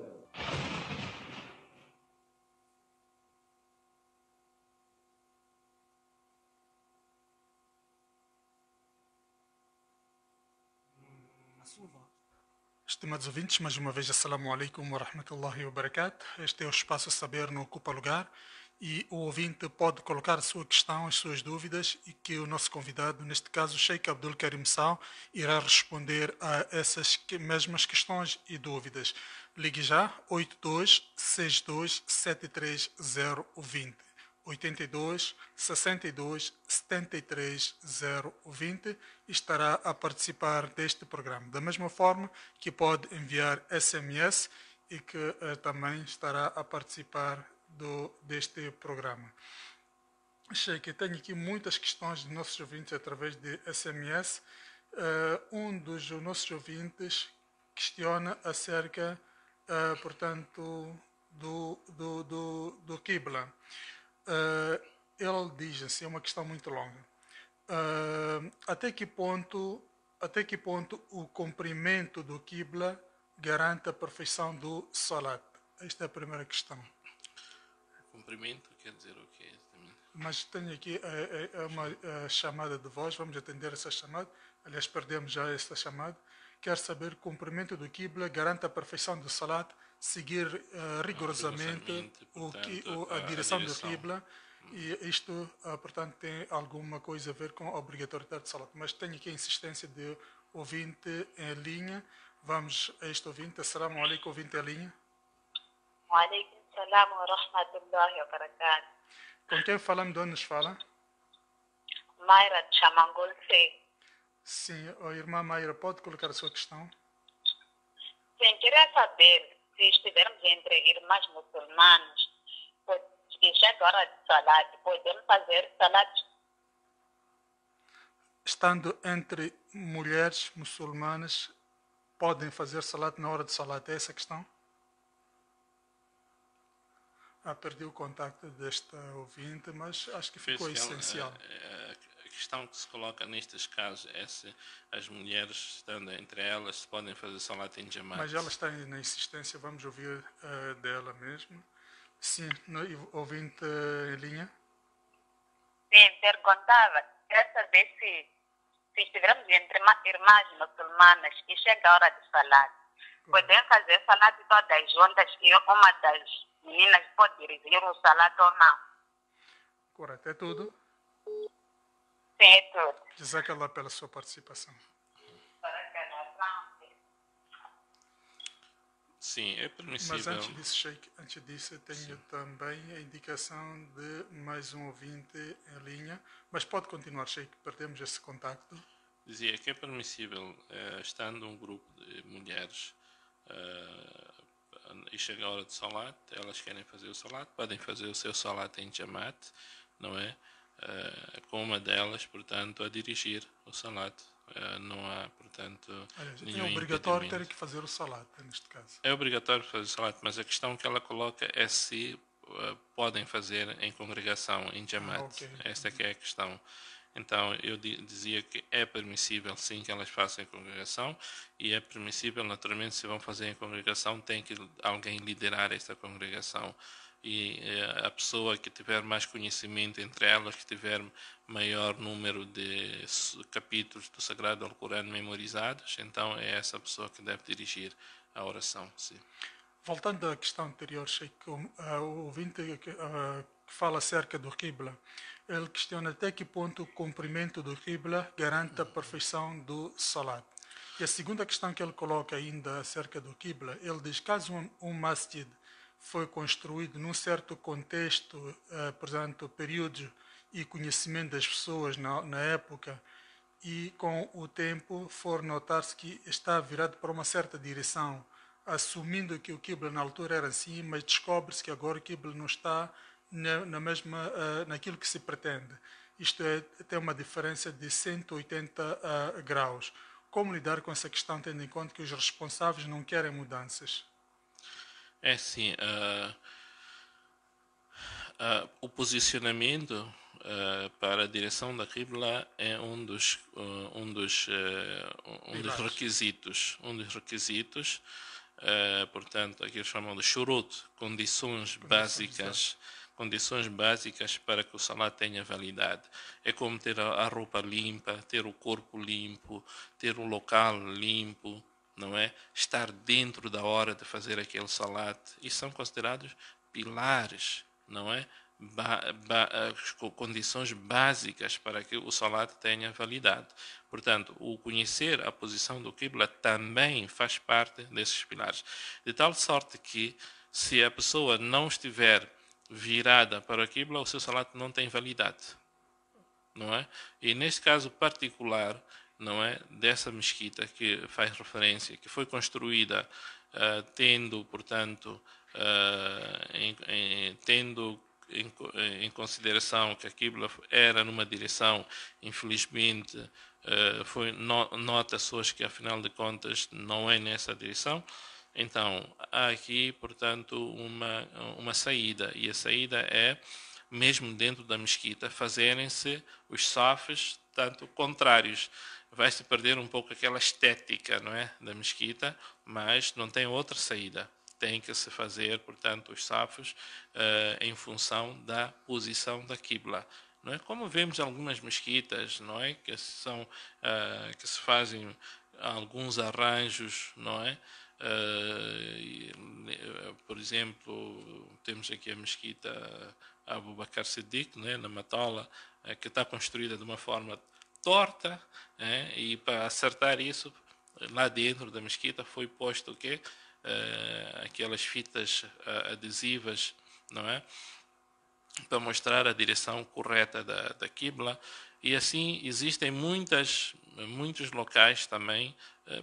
Estimados ouvintes, mais uma vez, assalamu alaikum wa rahmatullahi wa barakatuh. Este é o Espaço Saber no Ocupa Lugar e o ouvinte pode colocar a sua questão, as suas dúvidas e que o nosso convidado, neste caso o Sheikh Abdul Karim Sal, irá responder a essas mesmas questões e dúvidas. Ligue já 82 62 73020. 82 62 73 020 e estará a participar deste programa. Da mesma forma que pode enviar SMS e que também estará a participar deste programa. Sheikh, tenho aqui muitas questões de nossos ouvintes através de SMS. Um dos nossos ouvintes questiona acerca, portanto, do Qibla. Ele diz assim, é uma questão muito longa. Até que ponto o comprimento do Qibla garante a perfeição do Salat? Esta é a primeira questão. Comprimento quer dizer o quê? Mas tenho aqui uma chamada de voz, vamos atender essa chamada. Aliás, perdemos já esta chamada. Quer saber, o comprimento do Qibla garante a perfeição do Salat, seguir rigorosamente a direção do Qibla, e isto, portanto, tem alguma coisa a ver com a obrigatoriedade de Salat. Mas tenho aqui a insistência de ouvinte em linha. Vamos a este ouvinte. Assalamu alaikum, ouvinte em linha. Wa alaikum salam wa rahmatullahi wa barakatuh. Com quem falamos? De onde nos fala? Mayra de Chamangolse. Sim, a irmã Mayra, pode colocar a sua questão? Sim, queria saber, se estivermos entre irmãs muçulmanas, chega a hora de salat, podemos fazer salat? Estando entre mulheres muçulmanas, podem fazer salat na hora de salat? É essa a questão? Perdi o contacto desta ouvinte, mas acho que ficou essencial. A questão que se coloca nestes casos é se as mulheres, estando entre elas, podem fazer salat em jamaat. Mas ela está na insistência, vamos ouvir dela mesmo. Sim, ouvinte em linha? Sim, perguntava, queria saber se estivermos entre irmãs muçulmanas e chega a hora de salat, podemos fazer salat todas juntas e uma das meninas pode dirigir o salat ou não? Correto, é tudo? Sim, é tudo. Jazakallah pela sua participação. Sim, é permissível. Mas antes disso, Sheikh, tenho também a indicação de mais um ouvinte em linha. Mas pode continuar, Sheikh, perdemos esse contacto. Dizia que é permissível, estando um grupo de mulheres e chega a hora de salat, elas querem fazer o salat, podem fazer o seu salat em jamaat, não é? Com uma delas, portanto, a dirigir o salat. Não há, portanto, nenhum é obrigatório impedimento. ter que fazer o salat, neste caso. É obrigatório fazer o salat, mas a questão que ela coloca é se podem fazer em congregação, em Jamaat. Ok. Esta que é a questão. Então, eu dizia que é permissível, sim, que elas façam em congregação, e é permissível, naturalmente, se vão fazer em congregação, tem que alguém liderar esta congregação. E a pessoa que tiver mais conhecimento entre elas, que tiver maior número de capítulos do Sagrado Alcorão memorizados, então é essa pessoa que deve dirigir a oração, sim. Voltando à questão anterior, Sheikh, o ouvinte que fala acerca do Qibla, ele questiona até que ponto o cumprimento do Qibla garante a perfeição do Salat. E a segunda questão que ele coloca ainda acerca do Qibla, ele diz, caso um masjid foi construído num certo contexto, portanto, período e conhecimento das pessoas na época, e com o tempo for notar-se que está virado para uma certa direção, assumindo que o Qibla na altura era assim, mas descobre-se que agora o Qibla não está naquilo que se pretende. Isto tem uma diferença de 180 graus. Como lidar com essa questão, tendo em conta que os responsáveis não querem mudanças? É sim, o posicionamento para a direção da Qibla é um dos requisitos. Portanto, aqui eles chamam de shurut, condições básicas para que o salat tenha validade. É como ter a roupa limpa, ter o corpo limpo, ter o local limpo, não é? Estar dentro da hora de fazer aquele salat. E são considerados pilares, não é? Condições básicas para que o salat tenha validade. Portanto, o conhecer a posição do Qibla também faz parte desses pilares. De tal sorte que, se a pessoa não estiver virada para o Qibla, o seu salat não tem validade, não é? E neste caso particular, não é, dessa mesquita que faz referência, que foi construída tendo, portanto, tendo em consideração que a Qibla era numa direção, infelizmente, nota-se hoje que, afinal de contas, não é nessa direção. Então, há aqui, portanto, uma saída, e a saída é, mesmo dentro da mesquita, fazerem-se os safes, tanto contrários. Vai-se perder um pouco aquela estética, não é, da mesquita, mas não tem outra saída. Tem que se fazer, portanto, os safos em função da posição da Qibla. Não é? Como vemos algumas mesquitas, não é, que se fazem alguns arranjos, não é? Por exemplo, temos aqui a mesquita Abu Bakr Siddiq, né, na Matola, que está construída de uma forma torta, e para acertar isso, lá dentro da mesquita foi posto o quê? Aquelas fitas adesivas, não é? Para mostrar a direção correta da Qibla. E assim existem muitos locais também,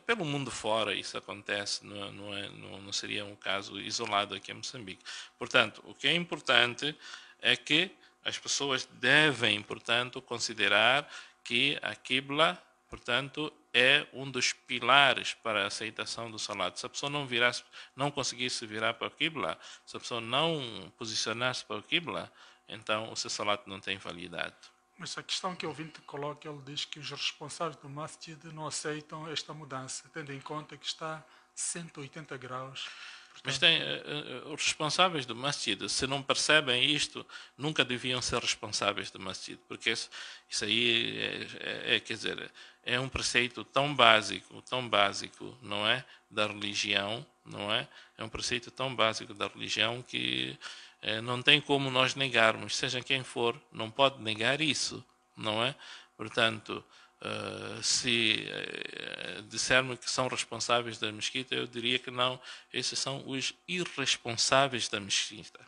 pelo mundo fora isso acontece, não seria um caso isolado aqui em Moçambique. Portanto, o que é importante é que as pessoas devem, portanto, considerar que a Qibla, portanto, é um dos pilares para a aceitação do salat. Se a pessoa não conseguisse virar para a Qibla, se a pessoa não posicionar-se para a Qibla, então o seu salat não tem validade. Mas a questão que o ouvinte coloca, ele diz que os responsáveis do masjid não aceitam esta mudança, tendo em conta que está 180 graus. Mas os responsáveis do masjid, se não percebem isto, nunca deviam ser responsáveis do masjid, porque isso aí quer dizer, é um preceito tão básico, não é, da religião, não é? É um preceito tão básico da religião que não tem como nós negarmos, seja quem for, não pode negar isso, não é? Portanto, se dissermos que são responsáveis da mesquita, eu diria que não, esses são os irresponsáveis da mesquita,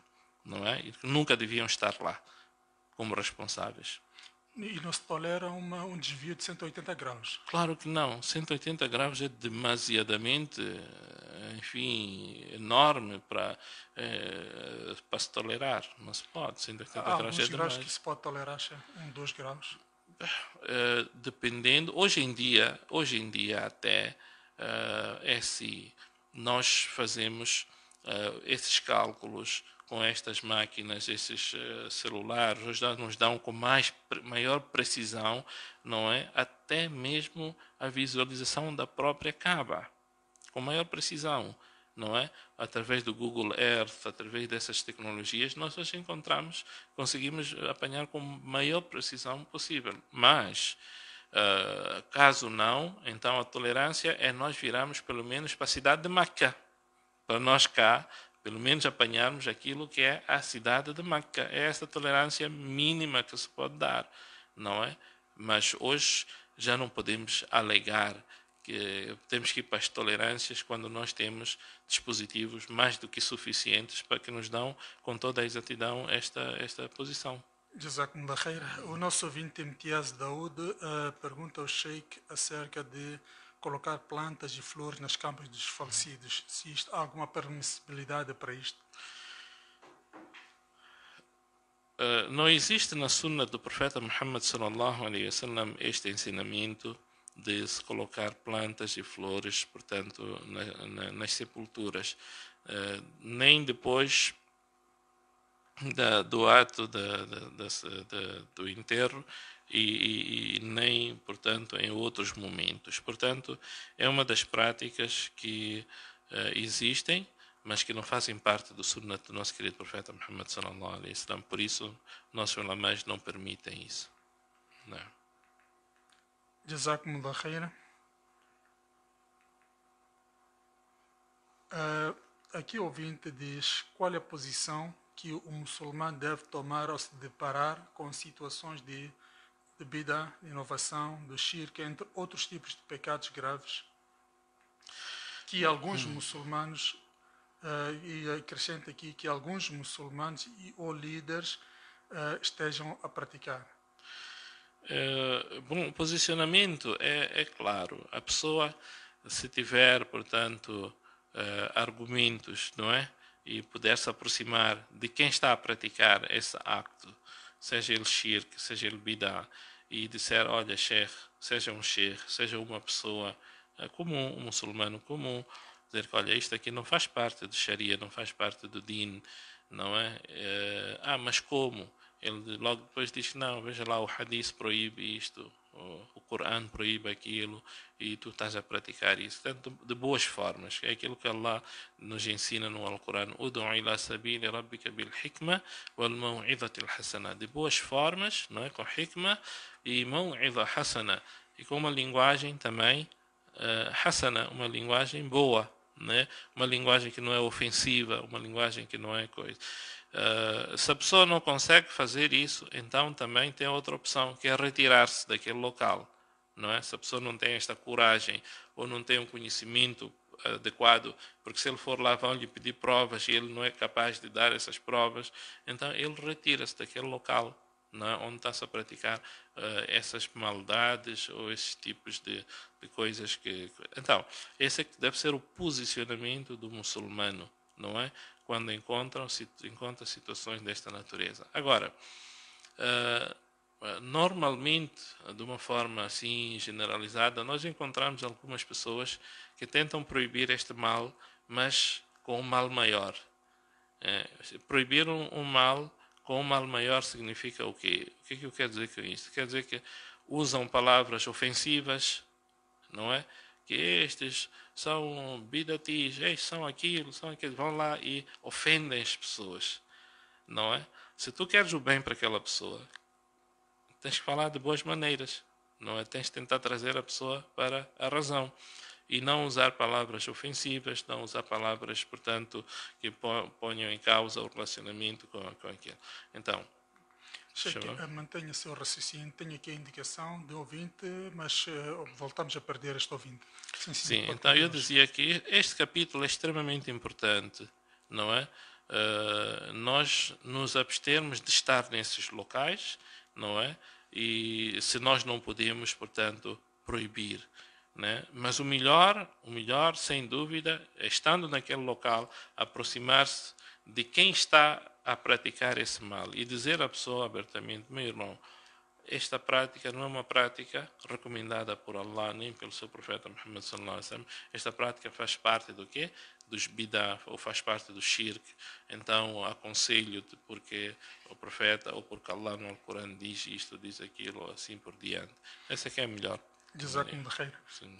não é? E que nunca deviam estar lá como responsáveis. E não se tolera um desvio de 180 graus? Claro que não. 180 graus é demasiadamente, enfim, enorme para se tolerar. Não se pode. 180 graus é demais. Graus que se pode tolerar, 2 graus? Dependendo. Hoje em dia até, é assim, nós fazemos esses cálculos com estas máquinas, esses celulares, nos dão com maior precisão, não é? Até mesmo a visualização da própria Kaaba, com maior precisão, não é? Através do Google Earth, através dessas tecnologias, nós hoje conseguimos apanhar com maior precisão possível. Mas, caso não, então a tolerância é nós virarmos pelo menos para a cidade de Meca, para nós cá, pelo menos apanharmos aquilo que é a cidade de Meca. É essa tolerância mínima que se pode dar, não é? Mas hoje já não podemos alegar que temos que ir para as tolerâncias quando nós temos dispositivos mais do que suficientes para que nos dão com toda a exatidão esta posição. Jazakumullah khair. O nosso ouvinte Imtiaz Daoud pergunta ao Sheikh acerca de colocar plantas e flores nas campas dos falecidos. Se há alguma permissibilidade para isto? Não existe na sunna do profeta Muhammad sallallahu alaihi wasallam este ensinamento de se colocar plantas e flores, portanto, nas sepulturas, nem depois do ato do enterro e nem, portanto, em outros momentos. Portanto, é uma das práticas que existem, mas que não fazem parte do sunnah do nosso querido profeta Muhammad sallallahu alaihi wasallam. Por isso, nossos ulamás não permitem isso. Não. Jazakumullah khair. Aqui o ouvinte diz: qual é a posição que o muçulmano deve tomar ao se deparar com situações de bid'ah, de inovação, do shirk, entre outros tipos de pecados graves, que alguns muçulmanos, e acrescenta aqui que alguns muçulmanos ou líderes estejam a praticar? Bom, o posicionamento é claro. A pessoa, se tiver, portanto, argumentos, não é? E puder se aproximar de quem está a praticar esse acto, seja ele shirk, seja ele bid'ah, e disser: olha, sheikh, seja um sheikh, seja uma pessoa comum, um muçulmano comum, dizer que, olha, isto aqui não faz parte do Sharia, não faz parte do din, não é? Mas como? Ele logo depois diz: não, veja lá, o hadith proíbe isto, o Corão proíbe aquilo, e tu estás a praticar isso. Portanto, de boas formas, é aquilo que Allah nos ensina no Alcorão: Ud'u ila sabili rabbika bil hikma wal maw'izati al hasana. De boas formas, não é? Com hikma e maw'iza hasana, e com uma linguagem também hasana, uma linguagem boa, né? Uma linguagem que não é ofensiva, uma linguagem que não é coisa. Se a pessoa não consegue fazer isso, então também tem outra opção, que é retirar-se daquele local, não é? Se a pessoa não tem esta coragem ou não tem um conhecimento adequado, porque se ele for lá vão lhe pedir provas e ele não é capaz de dar essas provas, então ele retira-se daquele local, não é? Onde está-se a praticar essas maldades ou esses tipos de coisas que... Então, esse é que deve ser o posicionamento do muçulmano, não é? Quando encontra situações desta natureza. Agora, normalmente, de uma forma assim generalizada, nós encontramos algumas pessoas que tentam proibir este mal, mas com um mal maior. Proibir um mal com um mal maior significa o quê? O que é que eu quero dizer com isso? Quer dizer que usam palavras ofensivas, não é? Que estes são bidatis, são aquilo, vão lá e ofendem as pessoas, não é? Se tu queres o bem para aquela pessoa, tens que falar de boas maneiras, não é? Tens de tentar trazer a pessoa para a razão e não usar palavras ofensivas, não usar palavras, portanto, que ponham em causa o relacionamento com aquilo. Então, mantenha seu raciocínio. Tenho aqui a indicação de ouvinte, mas voltamos a perder este ouvinte. Sim, então eu dizia que este capítulo é extremamente importante, não é? Nós nos abstermos de estar nesses locais, não é? E se nós não podemos, portanto, proibir, né? Mas o melhor, sem dúvida, é, estando naquele local, aproximar-se de quem está a praticar esse mal e dizer à pessoa abertamente: meu irmão, esta prática não é uma prática recomendada por Allah nem pelo seu profeta Muhammad sallallahu alaihi wasallam. Esta prática faz parte do quê? Dos bid'ah, ou faz parte do shirk. Então aconselho-te porque o profeta ou porque Allah no Alcorão diz isto, diz aquilo, assim por diante. Essa que é a melhor. Jazakumullah khair.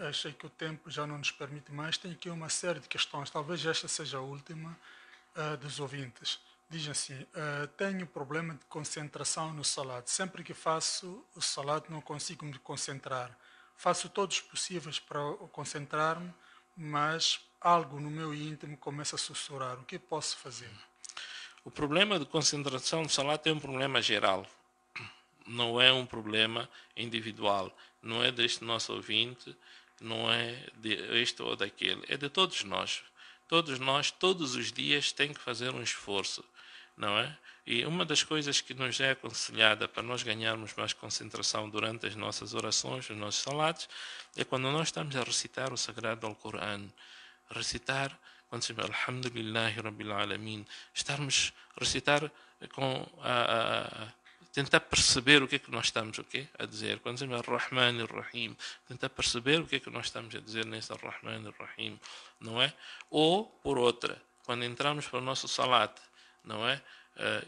Achei que o tempo já não nos permite mais. Tenho aqui uma série de questões, talvez esta seja a última, dos ouvintes. Diz assim: tenho problema de concentração no salat. Sempre que faço o salat não consigo me concentrar. Faço todos os possíveis para concentrar-me, mas algo no meu íntimo começa a sussurrar. O que posso fazer? O problema de concentração no salat é um problema geral. Não é um problema individual. Não é deste nosso ouvinte, não é de este ou daquele. É de todos nós. Todos nós, todos os dias, tem que fazer um esforço, não é? E uma das coisas que nos é aconselhada para nós ganharmos mais concentração durante as nossas orações, os nossos salatos, é quando nós estamos a recitar o Sagrado Alcorão. Recitar, quando se chama Alhamdulillahi Rabbil Alamin, estarmos a recitar com tentar perceber o que é que nós estamos a dizer. Quando se chama Ar-Rahman Ar-Rahim, tentar perceber o que é que nós estamos a dizer nesse Ar-Rahman Ar-Rahim, não é? Ou, por outra, quando entramos para o nosso salat, não é?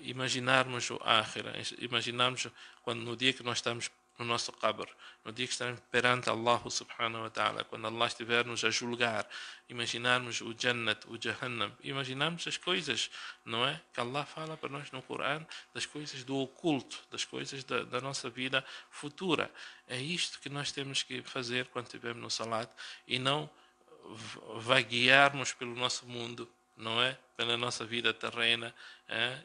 Imaginarmos o Akhira, imaginarmos quando, no dia que nós estamos no nosso qabr, no dia que estamos perante Allah subhanahu wa ta'ala, quando Allah estiver-nos a julgar, imaginarmos o Jannat, o Jahannam, imaginarmos as coisas, não é? Que Allah fala para nós no Corão, das coisas do oculto, das coisas da nossa vida futura. É isto que nós temos que fazer quando estivermos no salat e não vaguearmos pelo nosso mundo, não é? Pela nossa vida terrena,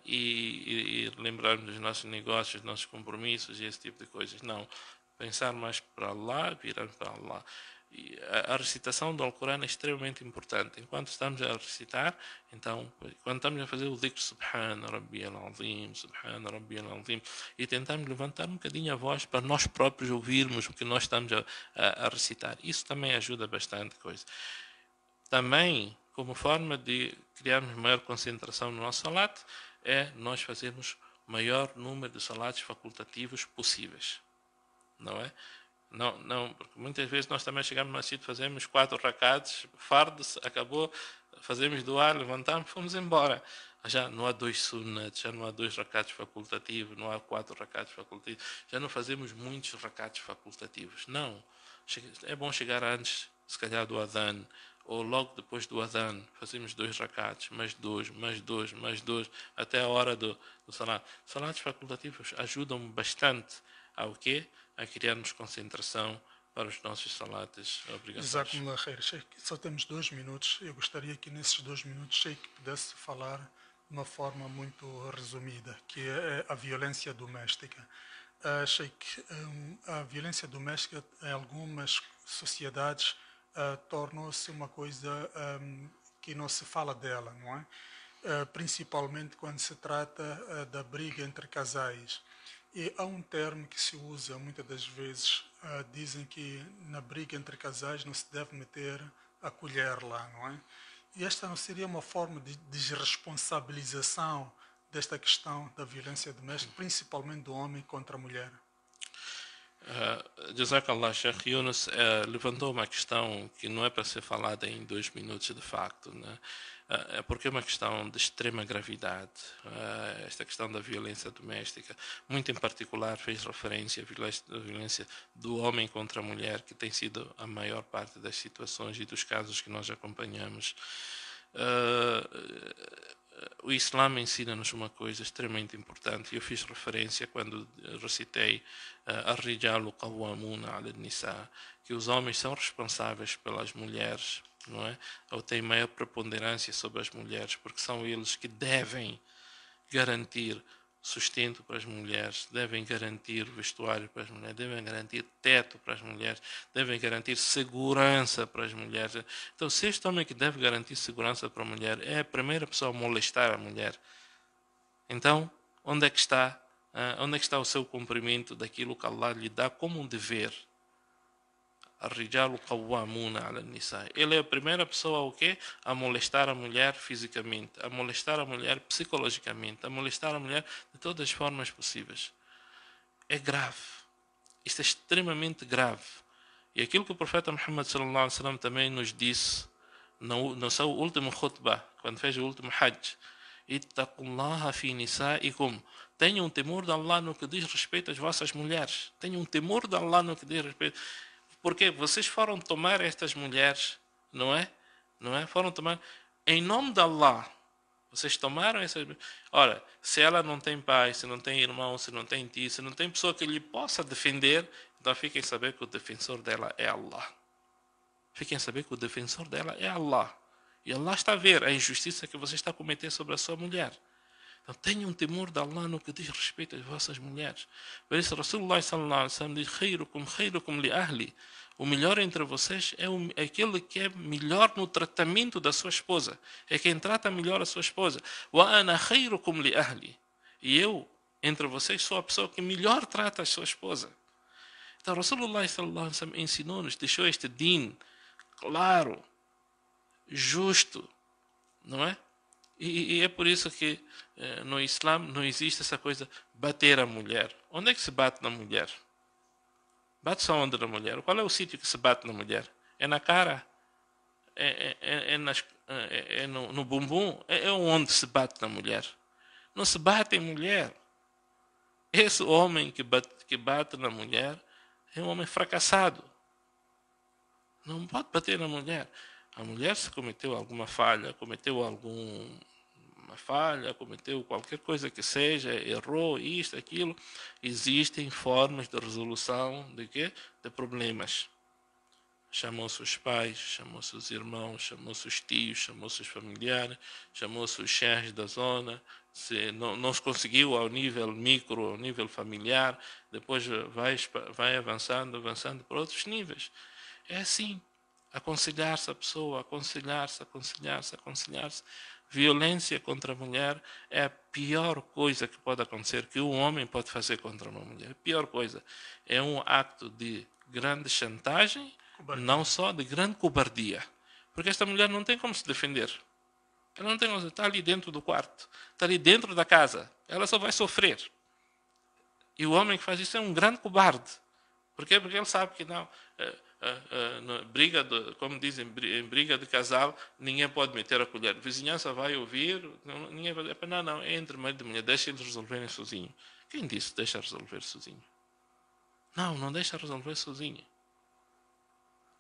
e lembrarmos dos nossos negócios, dos nossos compromissos e esse tipo de coisas. Não. Pensar mais para Allah, virar para Allah. E a recitação do Alcorão é extremamente importante. Enquanto estamos a recitar, então, quando estamos a fazer o dhikr Subhana Rabbiyal Azim, Subhana Rabbiyal Azim, e tentamos levantar um bocadinho a voz para nós próprios ouvirmos o que nós estamos a recitar. Isso também ajuda bastante coisa. Também, como forma de criarmos maior concentração no nosso salat, é nós fazermos o maior número de salatos facultativos possíveis. Não é? Não, porque muitas vezes nós também chegamos no masjid, fazemos 4 rakats, fardos, acabou, fazemos dua, levantamos, fomos embora. Já não há 2 sunnats, já não há 2 rakats facultativos, não há 4 rakats facultativos, já não fazemos muitos rakats facultativos. Não. É bom chegar antes, se calhar, do adhan, ou logo depois do adhan, fazemos 2 rakats, mais 2, mais 2, mais 2, até a hora do salat. Salatos facultativos ajudam bastante ao quê? A criarmos concentração para os nossos salates obrigatórios. Jazakumullah khair. Sheikh, só temos 2 minutos. Eu gostaria que nesses 2 minutos Sheikh pudesse falar de uma forma muito resumida, que é a violência doméstica. Sheikh, a violência doméstica em algumas sociedades tornou-se uma coisa que não se fala dela, não é? Principalmente quando se trata da briga entre casais. E há um termo que se usa muitas das vezes, dizem que na briga entre casais não se deve meter a colher lá, não é? E esta não seria uma forma de desresponsabilização desta questão da violência doméstica, principalmente do homem contra a mulher? Jazakallah, Sheikh Yunus levantou uma questão que não é para ser falada em 2 minutos de facto, né? É porque é uma questão de extrema gravidade, esta questão da violência doméstica. Muito em particular fez referência à violência do homem contra a mulher, que tem sido a maior parte das situações e dos casos que nós acompanhamos. O Islã ensina-nos uma coisa extremamente importante. Eu fiz referência quando recitei Ar-Rijalu Qawwamuna 'ala an-Nisa, que os homens são responsáveis pelas mulheres, não é? Ou têm maior preponderância sobre as mulheres, porque são eles que devem garantir sustento para as mulheres, devem garantir vestuário para as mulheres, devem garantir teto para as mulheres, devem garantir segurança para as mulheres. Então, se este homem que deve garantir segurança para a mulher é a primeira pessoa a molestar a mulher, então, onde é que está o seu cumprimento daquilo que Allah lhe dá como um dever? Ar-Rijalu Qawwamuna 'ala an-Nisa. Ele é a primeira pessoa a molestar a mulher fisicamente, a molestar a mulher psicologicamente, a molestar a mulher de todas as formas possíveis. É grave. Isto é extremamente grave. E aquilo que o profeta Muhammad sallallahu alaihi wasallam também nos disse no seu último khutbah, quando fez o último hajj: Ittaqullaha fi nisaikum. Tenham temor de Allah no que diz respeito às vossas mulheres. Tenham temor de Allah no que diz respeito. Porque vocês foram tomar estas mulheres, não é? Não é? Foram tomar em nome de Allah. Vocês tomaram essas... Ora, se ela não tem pai, se não tem irmão, se não tem tio, se não tem pessoa que lhe possa defender, então fiquem a saber que o defensor dela é Allah. Fiquem a saber que o defensor dela é Allah. E Allah está a ver a injustiça que você está a cometer sobre a sua mulher. Então tenham temor de Allah no que diz respeito às vossas mulheres. Por isso, Rasulullah sallallahu alaihi wasallam diz: khairukum li ahli. O melhor entre vocês é aquele que é melhor no tratamento da sua esposa. É quem trata melhor a sua esposa. Wa ana khairukum li ahli. E eu, entre vocês, sou a pessoa que melhor trata a sua esposa. Então, Rasulullah sallallahu alaihi wasallam ensinou-nos, deixou este din claro, justo, não é? E é por isso que no Islã não existe essa coisa bater a mulher. Onde é que se bate na mulher? Bate-se onde na mulher? Qual é o sítio que se bate na mulher? É na cara? É no bumbum? É onde se bate na mulher? Não se bate em mulher. Esse homem que bate na mulher é um homem fracassado. Não pode bater na mulher. A mulher, se cometeu alguma falha, cometeu qualquer coisa que seja, errou isto, aquilo, existem formas de resolução de quê? De problemas. Chamou-se os pais, chamou-se os irmãos, chamou-se os tios, chamou-se os familiares, chamou-se os chefes da zona. Se não se conseguiu ao nível micro, ao nível familiar, depois vai avançando para outros níveis. É assim. Aconselhar-se a pessoa, aconselhar-se. Violência contra a mulher é a pior coisa que pode acontecer, que um homem pode fazer contra uma mulher. A pior coisa. É um acto de grande chantagem, não só de grande cobardia. Porque esta mulher não tem como se defender. Ela não tem como, está ali dentro do quarto, está ali dentro da casa. Ela só vai sofrer. E o homem que faz isso é um grande cobarde. Por quê? Porque ele sabe que não... como dizem, em briga de casal, ninguém pode meter a colher. A vizinhança vai ouvir, ninguém vai dizer: não, é entre marido e mulher, deixa eles resolverem sozinho. Quem disse deixa resolver sozinho? Não deixa resolver sozinho.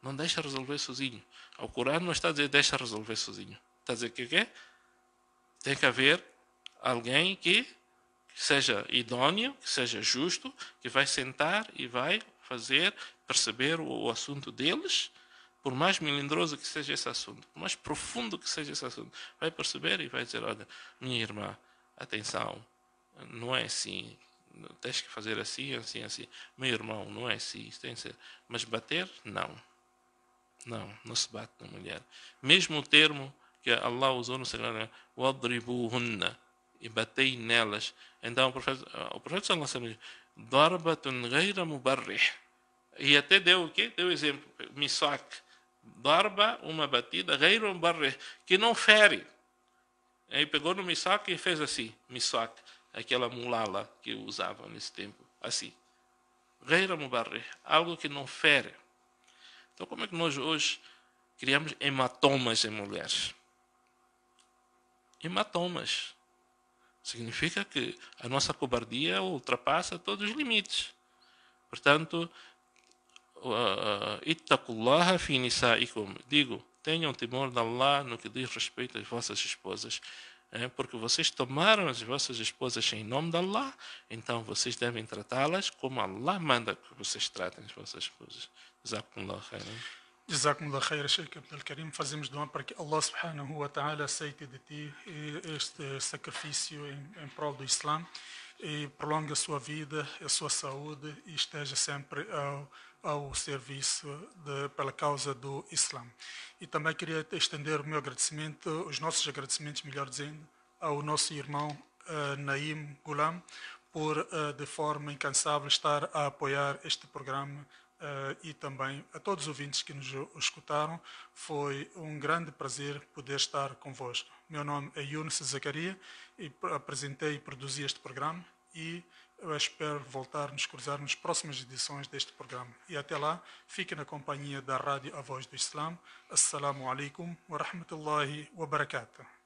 Não deixa resolver sozinho. O Corão não está a dizer deixa resolver sozinho. Está a dizer que o quê? Tem que haver alguém que seja idôneo, que seja justo, que vai sentar e vai perceber o assunto deles, por mais melindroso que seja esse assunto, por mais profundo que seja esse assunto, vai perceber e vai dizer: olha, minha irmã, atenção, não é assim, tens que fazer assim. Meu irmão, não é assim, tem que ser. Mas bater, não se bate na mulher. Mesmo o termo que Allah usou no Sagrado, wadribuhunna, e batei nelas. Então o profeta sallallahu alaihi wasallam, darbatun ghayra mubarrih. E até deu o quê? Deu exemplo, miswak. Darba, uma batida, ghayra mubarrih, que não fere. Aí pegou no miswak e fez assim, miswak, aquela mulala que usavam nesse tempo, assim. Ghayra mubarrih, algo que não fere. Então como é que nós hoje criamos hematomas em mulheres? Hematomas. Significa que a nossa cobardia ultrapassa todos os limites. Portanto, ittaqullaha fi nisaikum. Digo, tenham temor de Allah no que diz respeito às vossas esposas. Porque vocês tomaram as vossas esposas em nome de Allah, então vocês devem tratá-las como Allah manda que vocês tratem as vossas esposas. Jazakumullah khairan. Jazakumullah khair, Sheikh Abdel Karim. Fazemos doar para que Allah subhanahu wa ta'ala aceite de ti este sacrifício em prol do Islã e prolongue a sua vida, a sua saúde e esteja sempre ao serviço pela causa do Islã. E também queria estender o meu agradecimento, os nossos agradecimentos, melhor dizendo, ao nosso irmão Naim Gulam, por de forma incansável estar a apoiar este programa. E também a todos os ouvintes que nos escutaram, foi um grande prazer poder estar convosco. Meu nome é Yunus Zacaria e apresentei e produzi este programa e Eu espero voltar a nos cruzar nas próximas edições deste programa. E até lá, fique na companhia da Rádio A Voz do Islã. Assalamu alaikum wa rahmatullahi wa barakatuh.